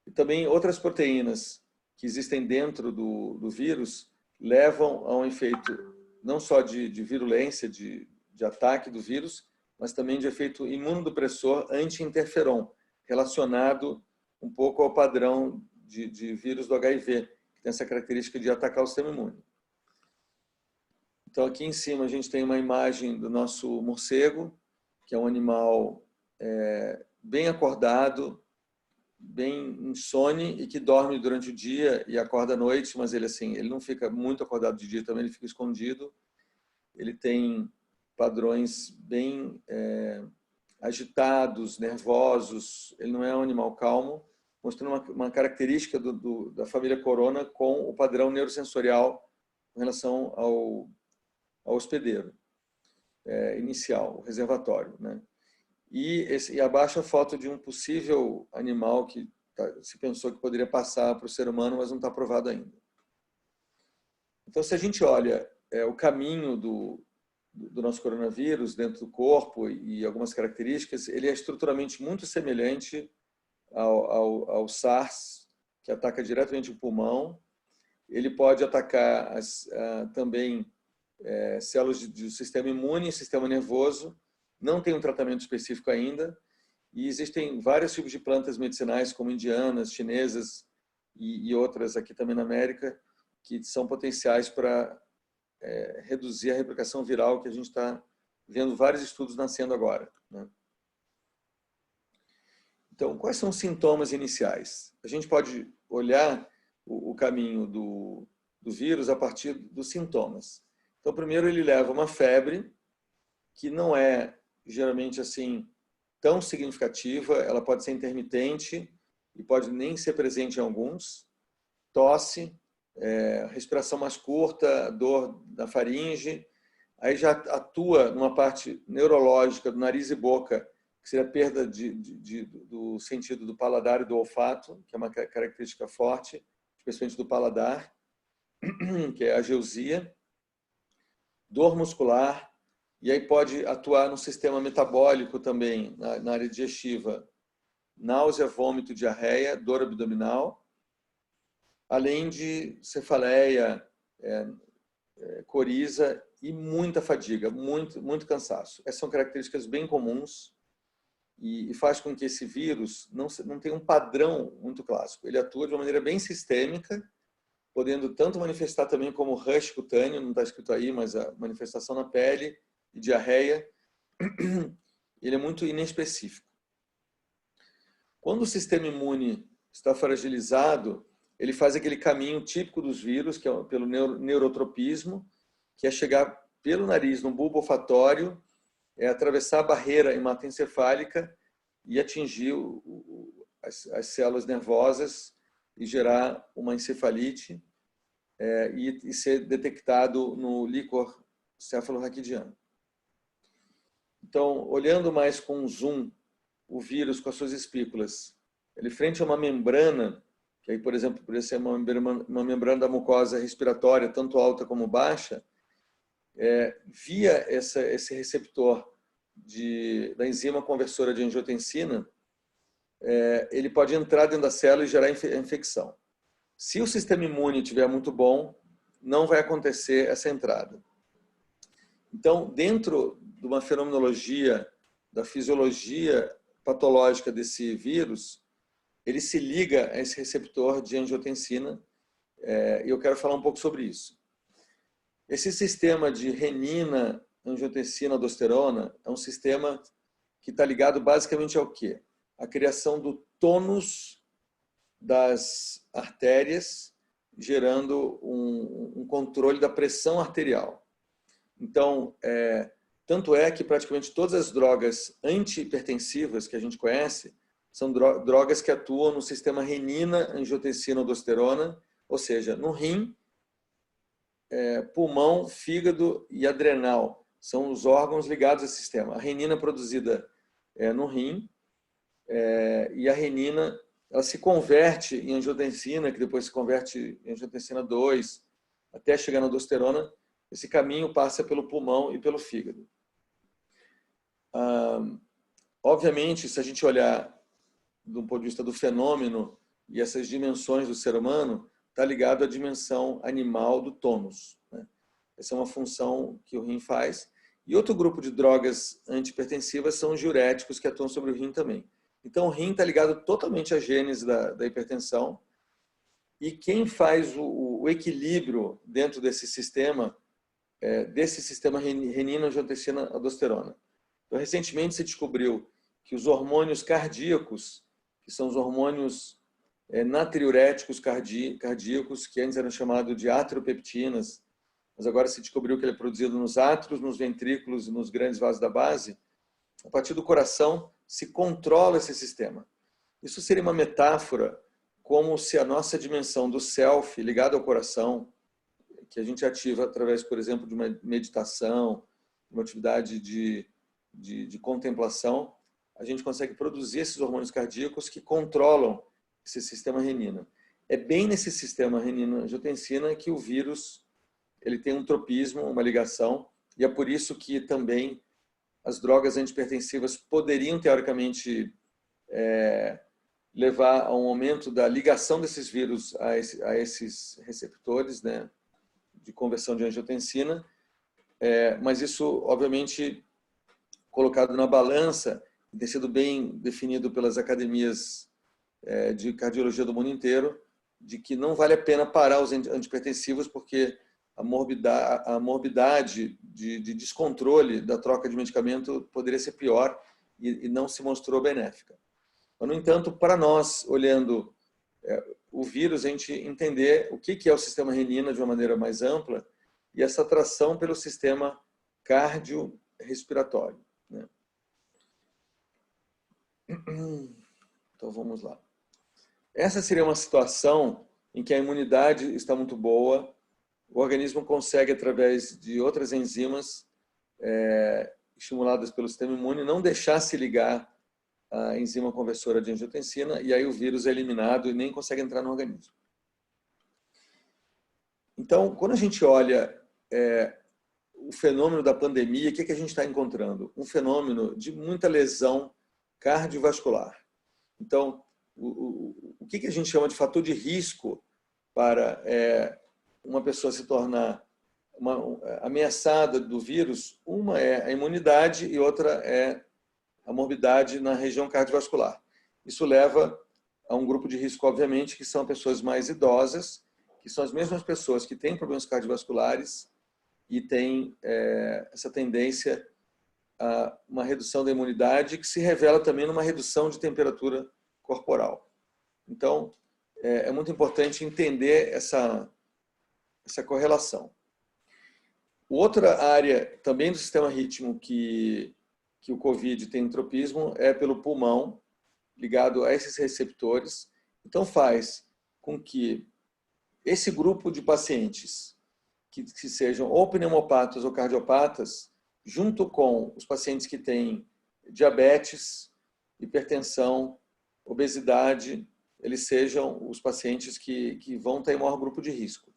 E também outras proteínas que existem dentro do vírus levam a um efeito não só de virulência, de ataque do vírus, mas também de efeito imunodepressor anti-interferon, relacionado um pouco ao padrão de vírus do HIV, que tem essa característica de atacar o sistema imune. Então, aqui em cima a gente tem uma imagem do nosso morcego, que é um animal bem acordado, bem insone e que dorme durante o dia e acorda à noite, mas ele não fica muito acordado de dia também, ele fica escondido. Ele tem padrões bem agitados, nervosos, ele não é um animal calmo, mostrando uma característica da família Corona com o padrão neurosensorial em relação ao hospedeiro inicial, o reservatório, né? E abaixo a foto de um possível animal que se pensou que poderia passar para o ser humano, mas não está provado ainda. Então, se a gente olha o caminho do nosso coronavírus dentro do corpo e algumas características, ele é estruturalmente muito semelhante ao SARS, que ataca diretamente o pulmão. Ele pode atacar também células do sistema imune e sistema nervoso. Não tem um tratamento específico ainda. E existem vários tipos de plantas medicinais, como indianas, chinesas e outras aqui também na América, que são potenciais para reduzir a replicação viral, que a gente está vendo vários estudos nascendo agora, né? Então, quais são os sintomas iniciais? A gente pode olhar o caminho do vírus a partir dos sintomas. Então, primeiro ele leva uma febre, que não é geralmente assim tão significativa, ela pode ser intermitente e pode nem ser presente em alguns. Tosse, respiração mais curta, dor na faringe, aí já atua numa parte neurológica do nariz e boca, que seria a perda do sentido do paladar e do olfato, que é uma característica forte, especialmente do paladar, que é a ageusia. Dor muscular, e aí pode atuar no sistema metabólico também, na área digestiva, náusea, vômito, diarreia, dor abdominal, além de cefaleia, coriza e muita fadiga, muito cansaço. Essas são características bem comuns e faz com que esse vírus não tenha um padrão muito clássico. Ele atua de uma maneira bem sistêmica, podendo tanto manifestar também como rush cutâneo, não está escrito aí, mas a manifestação na pele e diarreia. Ele é muito inespecífico. Quando o sistema imune está fragilizado, ele faz aquele caminho típico dos vírus, que é pelo neurotropismo, que é chegar pelo nariz no bulbo olfatório, atravessar a barreira hematoencefálica e atingir as células nervosas e gerar uma encefalite e ser detectado no líquor cefalorraquidiano. Então, olhando mais com um zoom, o vírus com as suas espículas, ele frente a uma membrana, que aí, por exemplo, poderia ser uma membrana da mucosa respiratória, tanto alta como baixa, via esse receptor da enzima conversora de angiotensina, ele pode entrar dentro da célula e gerar infecção. Se o sistema imune estiver muito bom, não vai acontecer essa entrada. Então, dentro de uma fenomenologia da fisiologia patológica desse vírus, ele se liga a esse receptor de angiotensina, e eu quero falar um pouco sobre isso. Esse sistema de renina, angiotensina, aldosterona é um sistema que está ligado basicamente ao quê? A criação do tônus das artérias, gerando um controle da pressão arterial. Então, tanto é que praticamente todas as drogas antihipertensivas que a gente conhece são drogas que atuam no sistema renina, angiotensina, aldosterona, ou seja, no rim, pulmão, fígado e adrenal. São os órgãos ligados a esse sistema. A renina é produzida no rim, e a renina, ela se converte em angiotensina, que depois se converte em angiotensina 2, até chegar na aldosterona. Esse caminho passa pelo pulmão e pelo fígado. Obviamente, se a gente olhar do ponto de vista do fenômeno e essas dimensões do ser humano, está ligado à dimensão animal do tônus, né? Essa é uma função que o rim faz. E outro grupo de drogas antihipertensivas são os diuréticos, que atuam sobre o rim também. Então, o rim está ligado totalmente à gênese da hipertensão. E quem faz o equilíbrio dentro desse sistema renina, angiotensina, aldosterona. Então, recentemente se descobriu que os hormônios cardíacos, que são os hormônios natriuréticos cardíacos, que antes eram chamados de atriopeptinas, mas agora se descobriu que ele é produzido nos átrios, nos ventrículos e nos grandes vasos da base. A partir do coração se controla esse sistema. Isso seria uma metáfora como se a nossa dimensão do self ligada ao coração, que a gente ativa através, por exemplo, de uma meditação, uma atividade de contemplação, a gente consegue produzir esses hormônios cardíacos que controlam esse sistema renina. É bem nesse sistema renina-angiotensina que o vírus ele tem um tropismo, uma ligação, e é por isso que também as drogas antihipertensivas poderiam, teoricamente, levar a um aumento da ligação desses vírus a esses receptores, né, de conversão de angiotensina, mas isso, obviamente, colocado na balança, tem sido bem definido pelas academias de cardiologia do mundo inteiro, de que não vale a pena parar os antihipertensivos, porque a morbidade de descontrole da troca de medicamento poderia ser pior e não se mostrou benéfica. Mas, no entanto, para nós, olhando o vírus, a gente entender o que é o sistema renina de uma maneira mais ampla e essa atração pelo sistema cardiorrespiratório, né? Então, vamos lá. Essa seria uma situação em que a imunidade está muito boa, o organismo consegue, através de outras enzimas estimuladas pelo sistema imune, não deixar se ligar a enzima conversora de angiotensina, e aí o vírus é eliminado e nem consegue entrar no organismo. Então, quando a gente olha o fenômeno da pandemia, o que a gente está encontrando? Um fenômeno de muita lesão cardiovascular. Então, o que a gente chama de fator de risco para uma pessoa se tornar ameaçada do vírus? Uma é a imunidade e outra é a morbidade na região cardiovascular. Isso leva a um grupo de risco, obviamente, que são pessoas mais idosas, que são as mesmas pessoas que têm problemas cardiovasculares e têm essa tendência a uma redução da imunidade, que se revela também numa redução de temperatura corporal. Então, é muito importante entender essa correlação. Outra área também do sistema rítmico que o COVID tem tropismo é pelo pulmão, ligado a esses receptores. Então, faz com que esse grupo de pacientes que sejam ou pneumopatas ou cardiopatas, junto com os pacientes que têm diabetes, hipertensão, obesidade, eles sejam os pacientes que vão ter maior grupo de risco.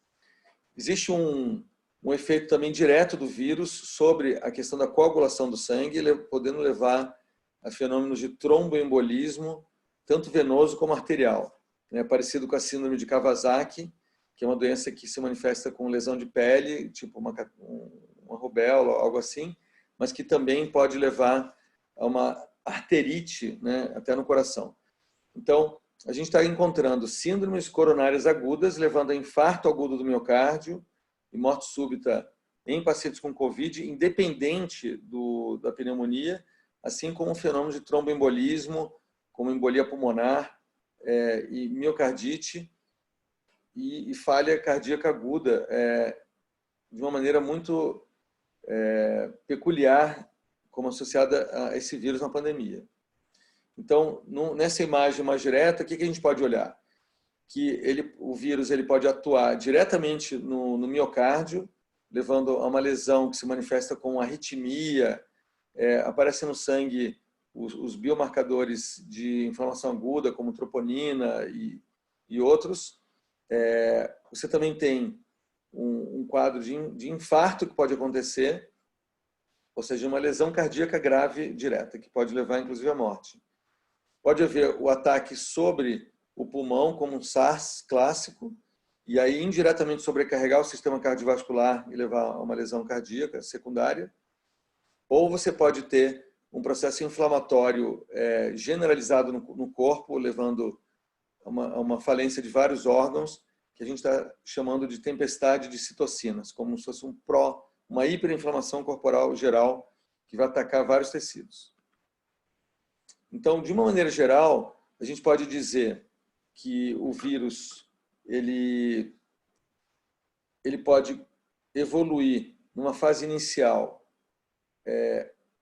Existe um efeito também direto do vírus sobre a questão da coagulação do sangue, podendo levar a fenômenos de tromboembolismo, tanto venoso como arterial. É parecido com a síndrome de Kawasaki, que é uma doença que se manifesta com lesão de pele, tipo uma rubéola, algo assim, mas que também pode levar a uma arterite, né, até no coração. Então, a gente está encontrando síndromes coronárias agudas, levando a infarto agudo do miocárdio e morte súbita em pacientes com COVID, independente da pneumonia, assim como o fenômeno de tromboembolismo, como embolia pulmonar e miocardite e falha cardíaca aguda, de uma maneira muito peculiar, como associada a esse vírus na pandemia. Então, nessa imagem mais direta, o que a gente pode olhar? Que o vírus pode atuar diretamente no miocárdio, levando a uma lesão que se manifesta com arritmia, aparece no sangue os biomarcadores de inflamação aguda, como troponina e outros. Você também tem um quadro de infarto que pode acontecer, ou seja, uma lesão cardíaca grave direta, que pode levar, inclusive, à morte. Pode haver o ataque sobre o pulmão, como um SARS clássico, e aí indiretamente sobrecarregar o sistema cardiovascular e levar a uma lesão cardíaca secundária. Ou você pode ter um processo inflamatório generalizado no corpo, levando a uma falência de vários órgãos, que a gente está chamando de tempestade de citocinas, como se fosse uma hiperinflamação corporal geral que vai atacar vários tecidos. Então, de uma maneira geral, a gente pode dizer que o vírus ele pode evoluir numa fase inicial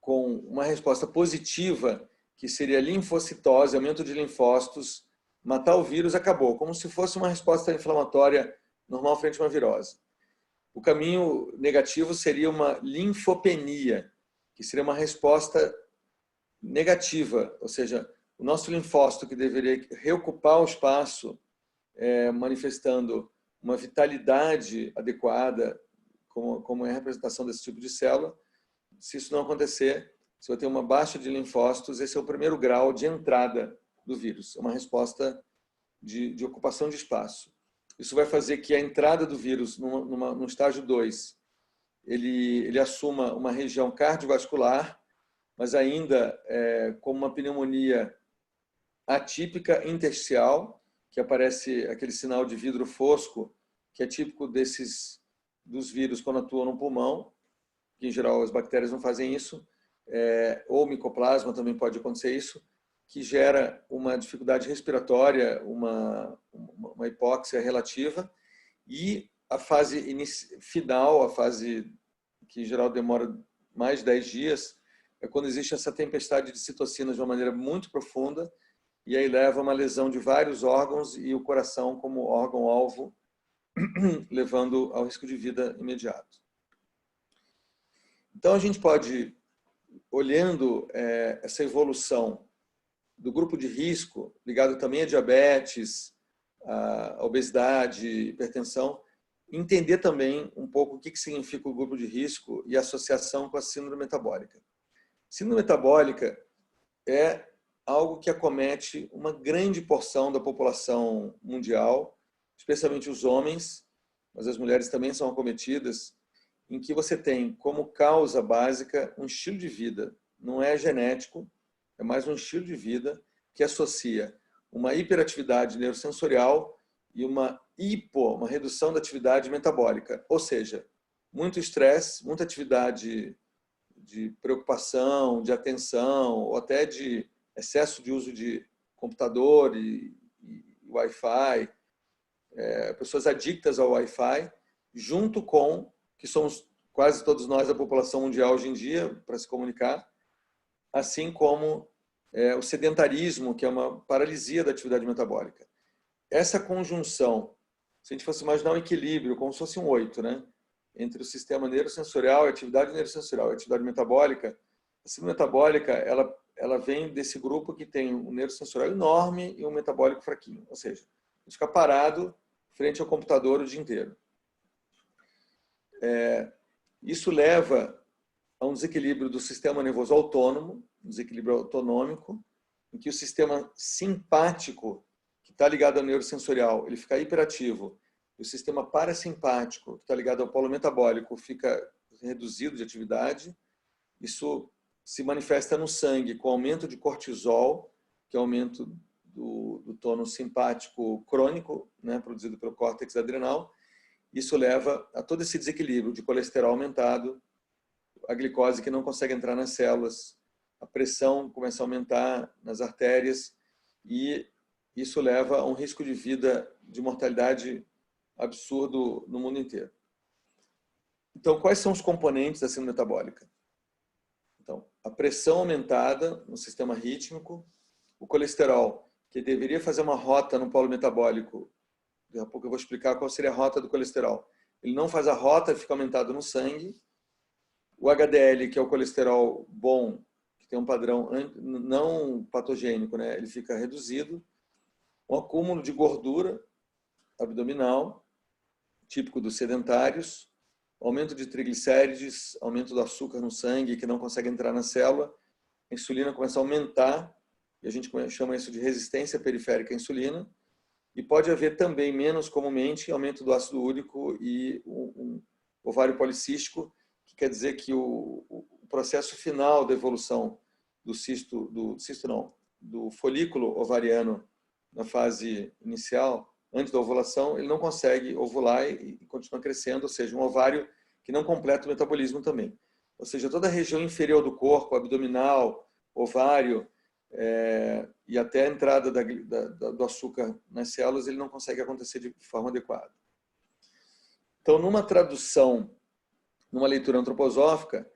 com uma resposta positiva, que seria linfocitose, aumento de linfócitos, matar o vírus, acabou, como se fosse uma resposta inflamatória normal frente a uma virose. O caminho negativo seria uma linfopenia, que seria uma resposta negativa, ou seja, o nosso linfócito, que deveria reocupar o espaço, manifestando uma vitalidade adequada, como é a representação desse tipo de célula. Se isso não acontecer, se eu ter uma baixa de linfócitos, esse é o primeiro grau de entrada do vírus, uma resposta de ocupação de espaço. Isso vai fazer que a entrada do vírus no estágio 2, ele assuma uma região cardiovascular, mas ainda como uma pneumonia atípica intersticial, que aparece aquele sinal de vidro fosco, que é típico dos vírus quando atuam no pulmão, que em geral as bactérias não fazem isso, ou micoplasma também pode acontecer isso, que gera uma dificuldade respiratória, uma hipóxia relativa, e a fase final, a fase que em geral demora mais de 10 dias, é quando existe essa tempestade de citocinas de uma maneira muito profunda, e aí leva a uma lesão de vários órgãos e o coração como órgão-alvo, levando ao risco de vida imediato. Então, a gente pode, olhando essa evolução do grupo de risco, ligado também a diabetes, a obesidade, hipertensão, entender também um pouco o que significa o grupo de risco e a associação com a síndrome metabólica. Síndrome metabólica é algo que acomete uma grande porção da população mundial, especialmente os homens, mas as mulheres também são acometidas, em que você tem como causa básica um estilo de vida. Não é genético, é mais um estilo de vida que associa uma hiperatividade neurosensorial e uma redução da atividade metabólica. Ou seja, muito estresse, muita atividade de preocupação, de atenção, ou até de excesso de uso de computador e Wi-Fi, pessoas adictas ao Wi-Fi, junto com, que somos quase todos nós da população mundial hoje em dia, para se comunicar, assim como o sedentarismo, que é uma paralisia da atividade metabólica. Essa conjunção, se a gente fosse imaginar um equilíbrio, como se fosse um 8, né? Entre o sistema neurosensorial, a atividade neurosensorial e a atividade metabólica, a síndrome metabólica, ela vem desse grupo que tem um neurosensorial enorme e um metabólico fraquinho. Ou seja, a gente fica parado frente ao computador o dia inteiro. Isso leva a um desequilíbrio do sistema nervoso autônomo, um desequilíbrio autonômico, em que o sistema simpático, que está ligado ao neurosensorial, ele fica hiperativo, e o sistema parasimpático, que está ligado ao polo metabólico, fica reduzido de atividade. Isso se manifesta no sangue com aumento de cortisol, que é aumento do tônus simpático crônico, né, produzido pelo córtex adrenal. Isso leva a todo esse desequilíbrio de colesterol aumentado, a glicose que não consegue entrar nas células, a pressão começa a aumentar nas artérias, e isso leva a um risco de vida, de mortalidade absurdo no mundo inteiro. Então, quais são os componentes da síndrome metabólica? Então, a pressão aumentada no sistema rítmico, o colesterol, que deveria fazer uma rota no polo metabólico, daqui a pouco eu vou explicar qual seria a rota do colesterol. Ele não faz a rota, fica aumentado no sangue. O HDL, que é o colesterol bom, que que tem um padrão não patogênico, né? Ele fica reduzido. Um acúmulo de gordura abdominal, típico dos sedentários, aumento de triglicérides, aumento do açúcar no sangue, que não consegue entrar na célula, a insulina começa a aumentar, e a gente chama isso de resistência periférica à insulina, e pode haver também, menos comumente, aumento do ácido úrico e um ovário policístico, que quer dizer que o processo final da evolução do folículo ovariano na fase inicial, antes da ovulação, ele não consegue ovular e continua crescendo, ou seja, um ovário que não completa o metabolismo também. Ou seja, toda a região inferior do corpo, abdominal, ovário, e até a entrada do açúcar nas células, ele não consegue acontecer de forma adequada. Então, numa tradução, numa leitura antroposófica,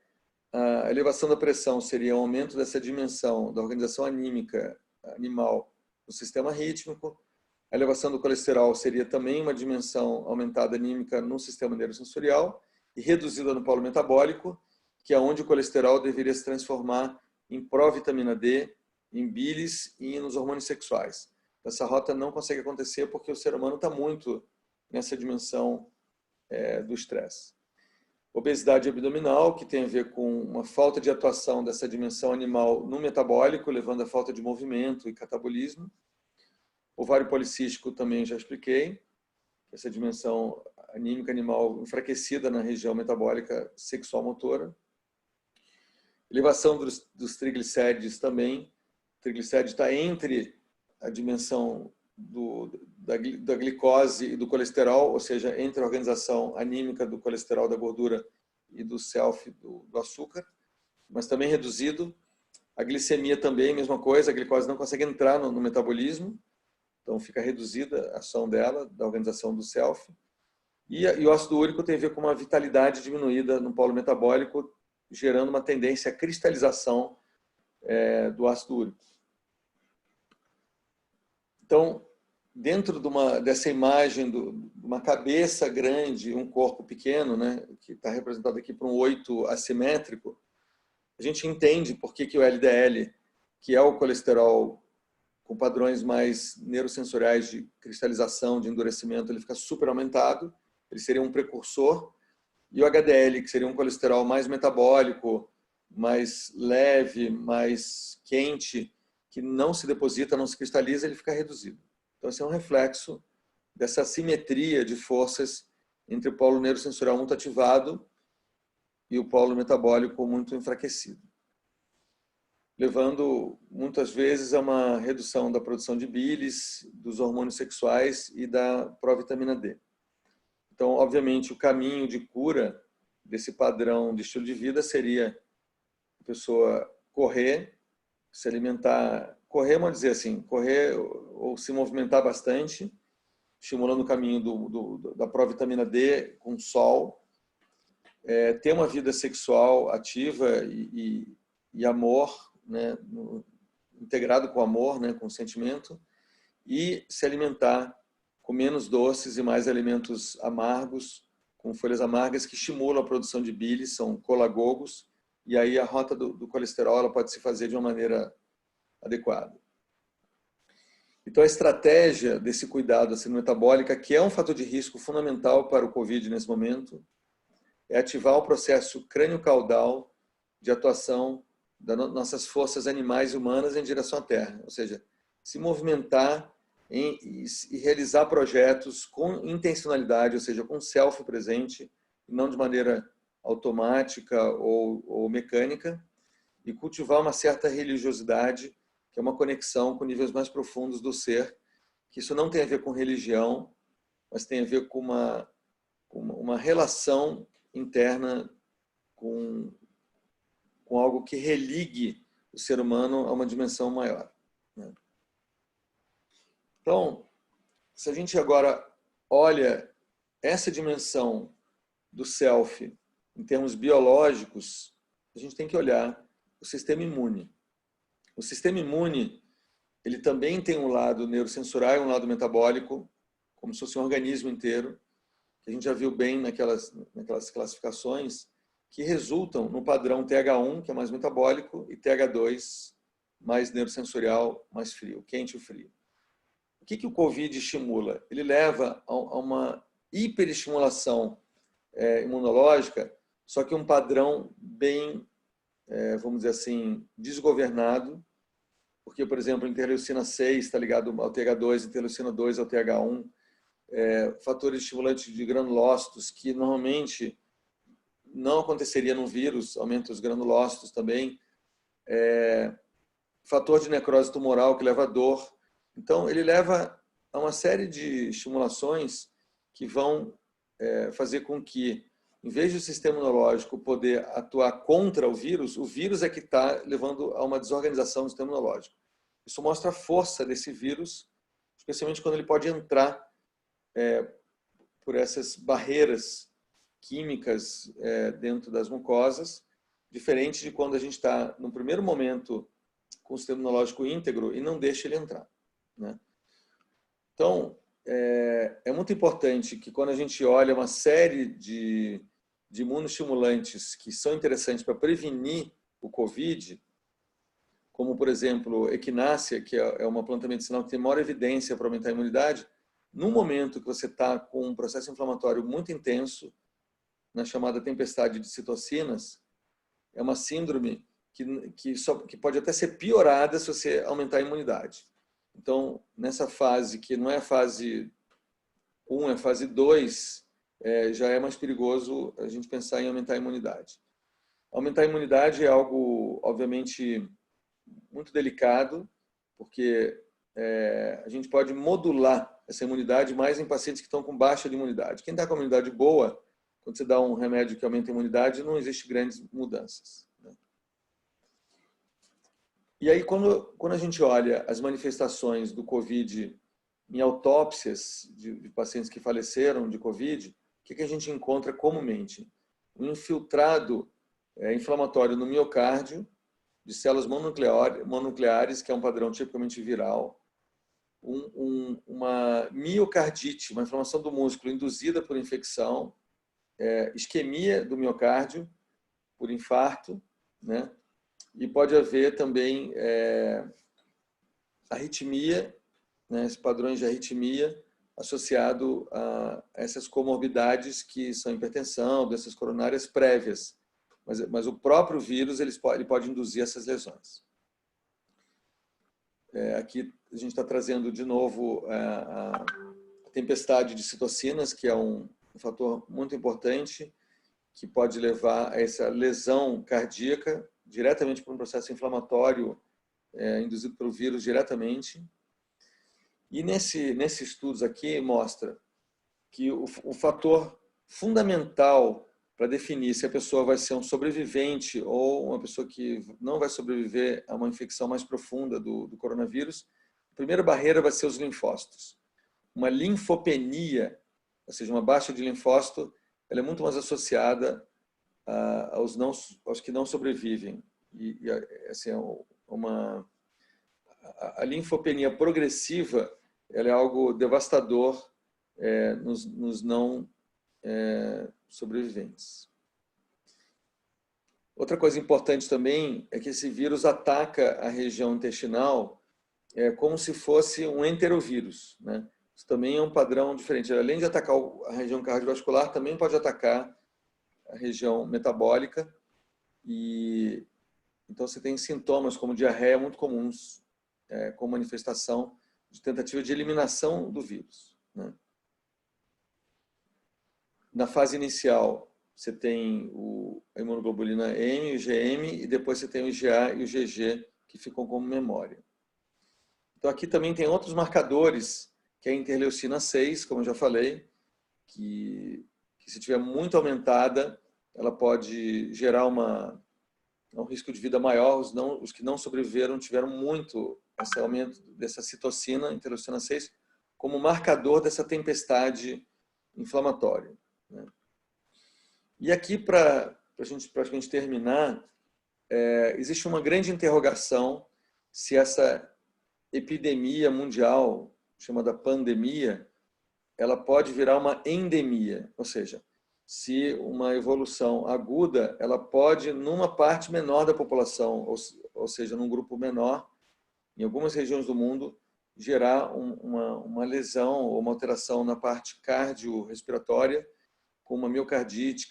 a elevação da pressão seria um aumento dessa dimensão da organização anímica animal no sistema rítmico. A elevação do colesterol seria também uma dimensão aumentada anímica no sistema neurosensorial e reduzida no polo metabólico, que é onde o colesterol deveria se transformar em provitamina D, em bilis e nos hormônios sexuais. Essa rota não consegue acontecer porque o ser humano está muito nessa dimensão do estresse. Obesidade abdominal, que tem a ver com uma falta de atuação dessa dimensão animal no metabólico, levando a falta de movimento e catabolismo. Ovário policístico também já expliquei, essa dimensão anímica animal enfraquecida na região metabólica sexual motora. Elevação dos triglicérides também. O triglicéride está entre a dimensão da glicose e do colesterol, ou seja, entre a organização anímica do colesterol, da gordura e do self, do açúcar, mas também reduzido. A glicemia também, mesma coisa, a glicose não consegue entrar no metabolismo, então fica reduzida a ação dela, da organização do self. E o ácido úrico tem a ver com uma vitalidade diminuída no polo metabólico, gerando uma tendência à cristalização do ácido úrico. Então, dentro dessa imagem de uma cabeça grande, um corpo pequeno, né, que está representado aqui por um 8 assimétrico, a gente entende por que o LDL, que é o colesterol com padrões mais neurosensoriais de cristalização, de endurecimento, ele fica super aumentado, ele seria um precursor, e o HDL, que seria um colesterol mais metabólico, mais leve, mais quente, que não se deposita, não se cristaliza, ele fica reduzido. Então, esse é um reflexo dessa assimetria de forças entre o polo neurosensorial muito ativado e o polo metabólico muito enfraquecido, levando muitas vezes a uma redução da produção de bilis, dos hormônios sexuais e da provitamina D. Então, obviamente, o caminho de cura desse padrão de estilo de vida seria a pessoa correr, se alimentar, correr, vamos dizer assim, correr ou se movimentar bastante, estimulando o caminho da provitamina D com sol, ter uma vida sexual ativa e amor, né, integrado com amor, né, com sentimento, e se alimentar com menos doces e mais alimentos amargos, com folhas amargas que estimulam a produção de bilis, são colagogos, e aí a rota do colesterol ela pode se fazer de uma maneira adequada. Então, a estratégia desse cuidado da síndrome metabólica, que é um fator de risco fundamental para o COVID nesse momento, é ativar o processo crânio-caudal de atuação das nossas forças animais e humanas em direção à Terra. Ou seja, se movimentar e realizar projetos com intencionalidade, ou seja, com self presente, e não de maneira automática ou mecânica, e cultivar uma certa religiosidade, que é uma conexão com níveis mais profundos do ser, que isso não tem a ver com religião, mas tem a ver com uma relação interna com algo que religue o ser humano a uma dimensão maior. Então, se a gente agora olha essa dimensão do self em termos biológicos, a gente tem que olhar o sistema imune. O sistema imune, ele também tem um lado neurosensorial e um lado metabólico, como se fosse um organismo inteiro, que a gente já viu bem naquelas classificações, que resultam no padrão TH1, que é mais metabólico, e TH2, mais neurosensorial, mais frio, quente e frio. O que o COVID estimula? Ele leva a uma hiperestimulação imunológica, só que um padrão bem, vamos dizer assim, desgovernado, porque, por exemplo, a interleucina 6 está ligado ao TH2, interleucina 2 ao TH1, fatores estimulantes de granulócitos, que normalmente não aconteceria no vírus, aumenta os granulócitos também, fator de necrose tumoral que leva a dor. Então, ele leva a uma série de estimulações que vão fazer com que, em vez do sistema imunológico poder atuar contra o vírus é que está levando a uma desorganização do sistema imunológico. Isso mostra a força desse vírus, especialmente quando ele pode entrar por essas barreiras químicas dentro das mucosas, diferente de quando a gente está, no primeiro momento, com o sistema imunológico íntegro e não deixa ele entrar, né? Então, é muito importante que quando a gente olha uma série de imunoestimulantes que são interessantes para prevenir o COVID, como, por exemplo, equinácea, que é uma planta medicinal que tem maior evidência para aumentar a imunidade, no momento que você está com um processo inflamatório muito intenso, na chamada tempestade de citocinas, é uma síndrome que pode até ser piorada se você aumentar a imunidade. Então, nessa fase, que não é a fase 1, é a fase 2, já é mais perigoso a gente pensar em aumentar a imunidade. Aumentar a imunidade é algo, obviamente, muito delicado, porque a gente pode modular essa imunidade mais em pacientes que estão com baixa de imunidade. Quem está com a imunidade boa, quando você dá um remédio que aumenta a imunidade, não existe grandes mudanças, né? E aí, quando a gente olha as manifestações do COVID em autópsias de pacientes que faleceram de COVID, o que a gente encontra comumente? Um infiltrado inflamatório no miocárdio, de células mononucleares, que é um padrão tipicamente viral, uma miocardite, uma inflamação do músculo induzida por infecção, isquemia do miocárdio por infarto, né? E pode haver também arritmia, né? Esses padrões de arritmia associado a essas comorbidades que são hipertensão, doenças coronárias prévias. Mas o próprio vírus ele pode induzir essas lesões. Aqui a gente está trazendo de novo a tempestade de citocinas, que é um fator muito importante, que pode levar a essa lesão cardíaca diretamente por um processo inflamatório induzido pelo vírus diretamente. E nesses estudos aqui mostra que o fator fundamental para definir se a pessoa vai ser um sobrevivente ou uma pessoa que não vai sobreviver a uma infecção mais profunda do coronavírus, a primeira barreira vai ser os linfócitos. Uma linfopenia, ou seja, uma baixa de linfócito, ela é muito mais associada aos que não sobrevivem. E assim, a linfopenia progressiva ela é algo devastador nos não sobreviventes. Outra coisa importante também é que esse vírus ataca a região intestinal como se fosse um enterovírus, né? Isso também é um padrão diferente. Além de atacar a região cardiovascular, também pode atacar a região metabólica. E então você tem sintomas como diarreia muito comuns, com manifestação de tentativa de eliminação do vírus, né? Na fase inicial, você tem a imunoglobulina M, o IgM, e depois você tem o IgA e o IgG, que ficam como memória. Então, aqui também tem outros marcadores, que é a interleucina 6, como eu já falei, que se tiver muito aumentada, ela pode gerar um risco de vida maior. Os que não sobreviveram tiveram muito esse aumento dessa citocina, interleucina 6, como marcador dessa tempestade inflamatória, né? E aqui, para a gente terminar, existe uma grande interrogação se essa epidemia mundial, chamada pandemia, ela pode virar uma endemia, ou seja, se uma evolução aguda, ela pode, numa parte menor da população, ou seja, num grupo menor, em algumas regiões do mundo, gerar uma lesão ou uma alteração na parte cardiorrespiratória, com uma miocardite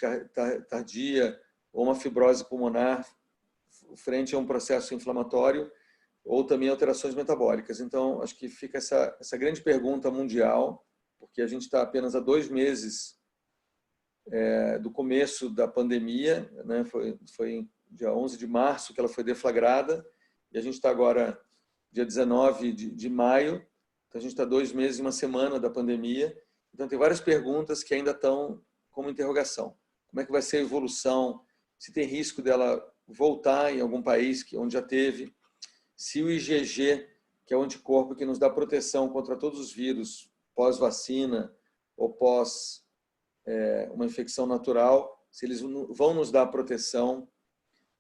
tardia ou uma fibrose pulmonar frente a um processo inflamatório, ou também alterações metabólicas. Então, acho que fica essa grande pergunta mundial, porque a gente está apenas há 2 meses do começo da pandemia, né? Foi dia 11 de março que ela foi deflagrada, e a gente está agora dia 19 de maio, então a gente está 2 meses e uma semana da pandemia. Então tem várias perguntas que ainda estão como interrogação. Como é que vai ser a evolução? Se tem risco dela voltar em algum país onde já teve? Se o IgG, que é o anticorpo que nos dá proteção contra todos os vírus pós-vacina ou pós uma infecção natural, se eles vão nos dar proteção,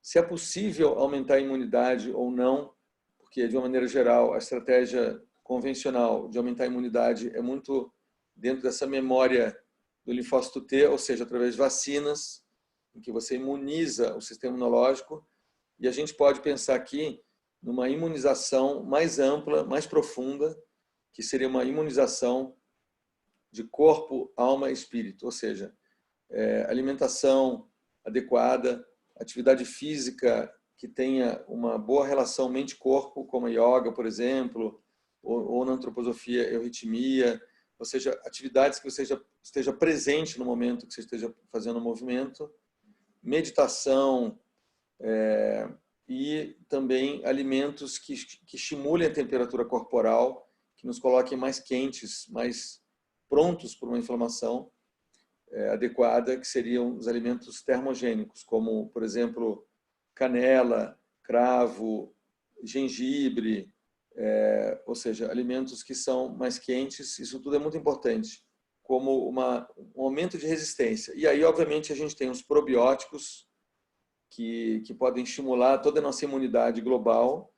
se é possível aumentar a imunidade ou não, porque, de uma maneira geral, a estratégia convencional de aumentar a imunidade é muito dentro dessa memória do linfócito T, ou seja, através de vacinas, em que você imuniza o sistema imunológico, e a gente pode pensar aqui numa imunização mais ampla, mais profunda, que seria uma imunização de corpo, alma e espírito, ou seja, alimentação adequada, atividade física que tenha uma boa relação mente-corpo, como a yoga, por exemplo, ou na antroposofia, euritmia, ou seja, atividades que você esteja presente no momento que você esteja fazendo o movimento, meditação, e também alimentos que estimulem a temperatura corporal, que nos coloquem mais quentes, mais prontos para uma inflamação adequada, que seriam os alimentos termogênicos, como, por exemplo, canela, cravo, gengibre, ou seja, alimentos que são mais quentes. Isso tudo é muito importante, como um aumento de resistência. E aí, obviamente, a gente tem os probióticos, que podem estimular toda a nossa imunidade global,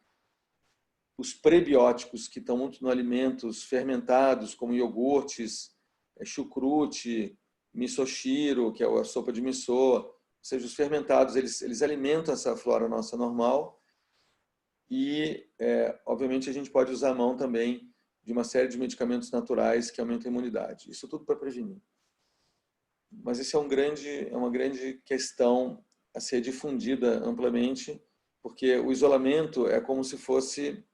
os prebióticos, que estão muito nos alimentos fermentados, como iogurtes, chucrute, misoshiro, que é a sopa de miso, ou seja, os fermentados, eles alimentam essa flora nossa normal. E, obviamente, a gente pode usar a mão também de uma série de medicamentos naturais que aumentam a imunidade. Isso tudo para prevenir. Mas isso é uma grande questão a ser difundida amplamente, porque o isolamento é como se fosse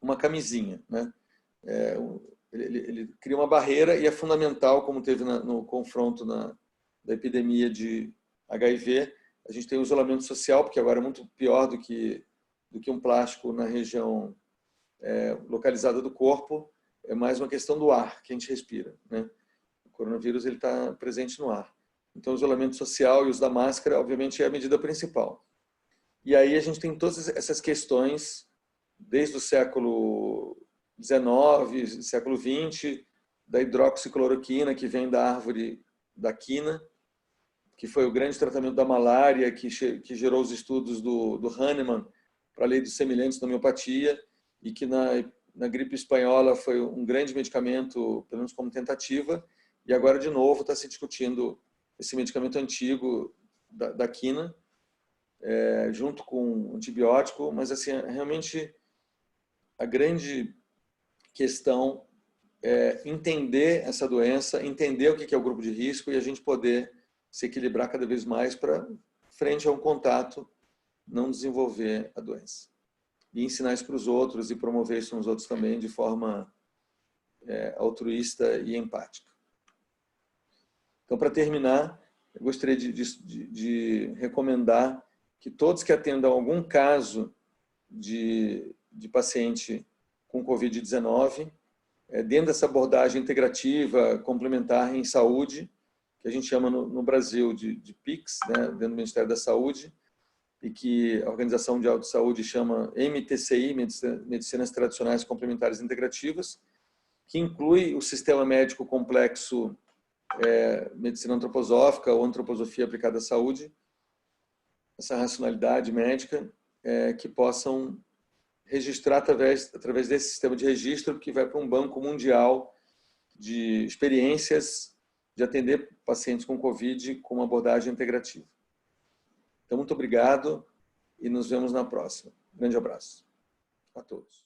uma camisinha, né? Ele cria uma barreira e é fundamental, como teve no confronto da epidemia de HIV. A gente tem o isolamento social, porque agora é muito pior do que um plástico na região localizada do corpo. É mais uma questão do ar que a gente respira, né? O coronavírus está presente no ar. Então, o isolamento social e o uso da máscara, obviamente, é a medida principal. E aí a gente tem todas essas questões, desde o século XIX, século XX, da hidroxicloroquina, que vem da árvore da quina, que foi o grande tratamento da malária, que gerou os estudos do Hahnemann para a lei dos semelhantes da homeopatia, e que na gripe espanhola foi um grande medicamento, pelo menos como tentativa, e agora, de novo, está se discutindo esse medicamento antigo da quina, junto com antibiótico, mas assim, realmente a grande questão é entender essa doença, entender o que é o grupo de risco e a gente poder se equilibrar cada vez mais para, frente a um contato, não desenvolver a doença. E ensinar isso para os outros e promover isso nos outros também de forma altruísta e empática. Então, para terminar, eu gostaria de recomendar que todos que atendam algum caso de paciente com Covid-19, dentro dessa abordagem integrativa, complementar em saúde, que a gente chama no Brasil de PICS, né, dentro do Ministério da Saúde, e que a Organização Mundial de Saúde chama MTCI, Medicinas Tradicionais Complementares Integrativas, que inclui o sistema médico complexo, medicina antroposófica ou antroposofia aplicada à saúde, essa racionalidade médica, que possam registrar através desse sistema de registro, que vai para um banco mundial de experiências de atender pacientes com Covid com uma abordagem integrativa. Então, muito obrigado e nos vemos na próxima. Grande abraço a todos.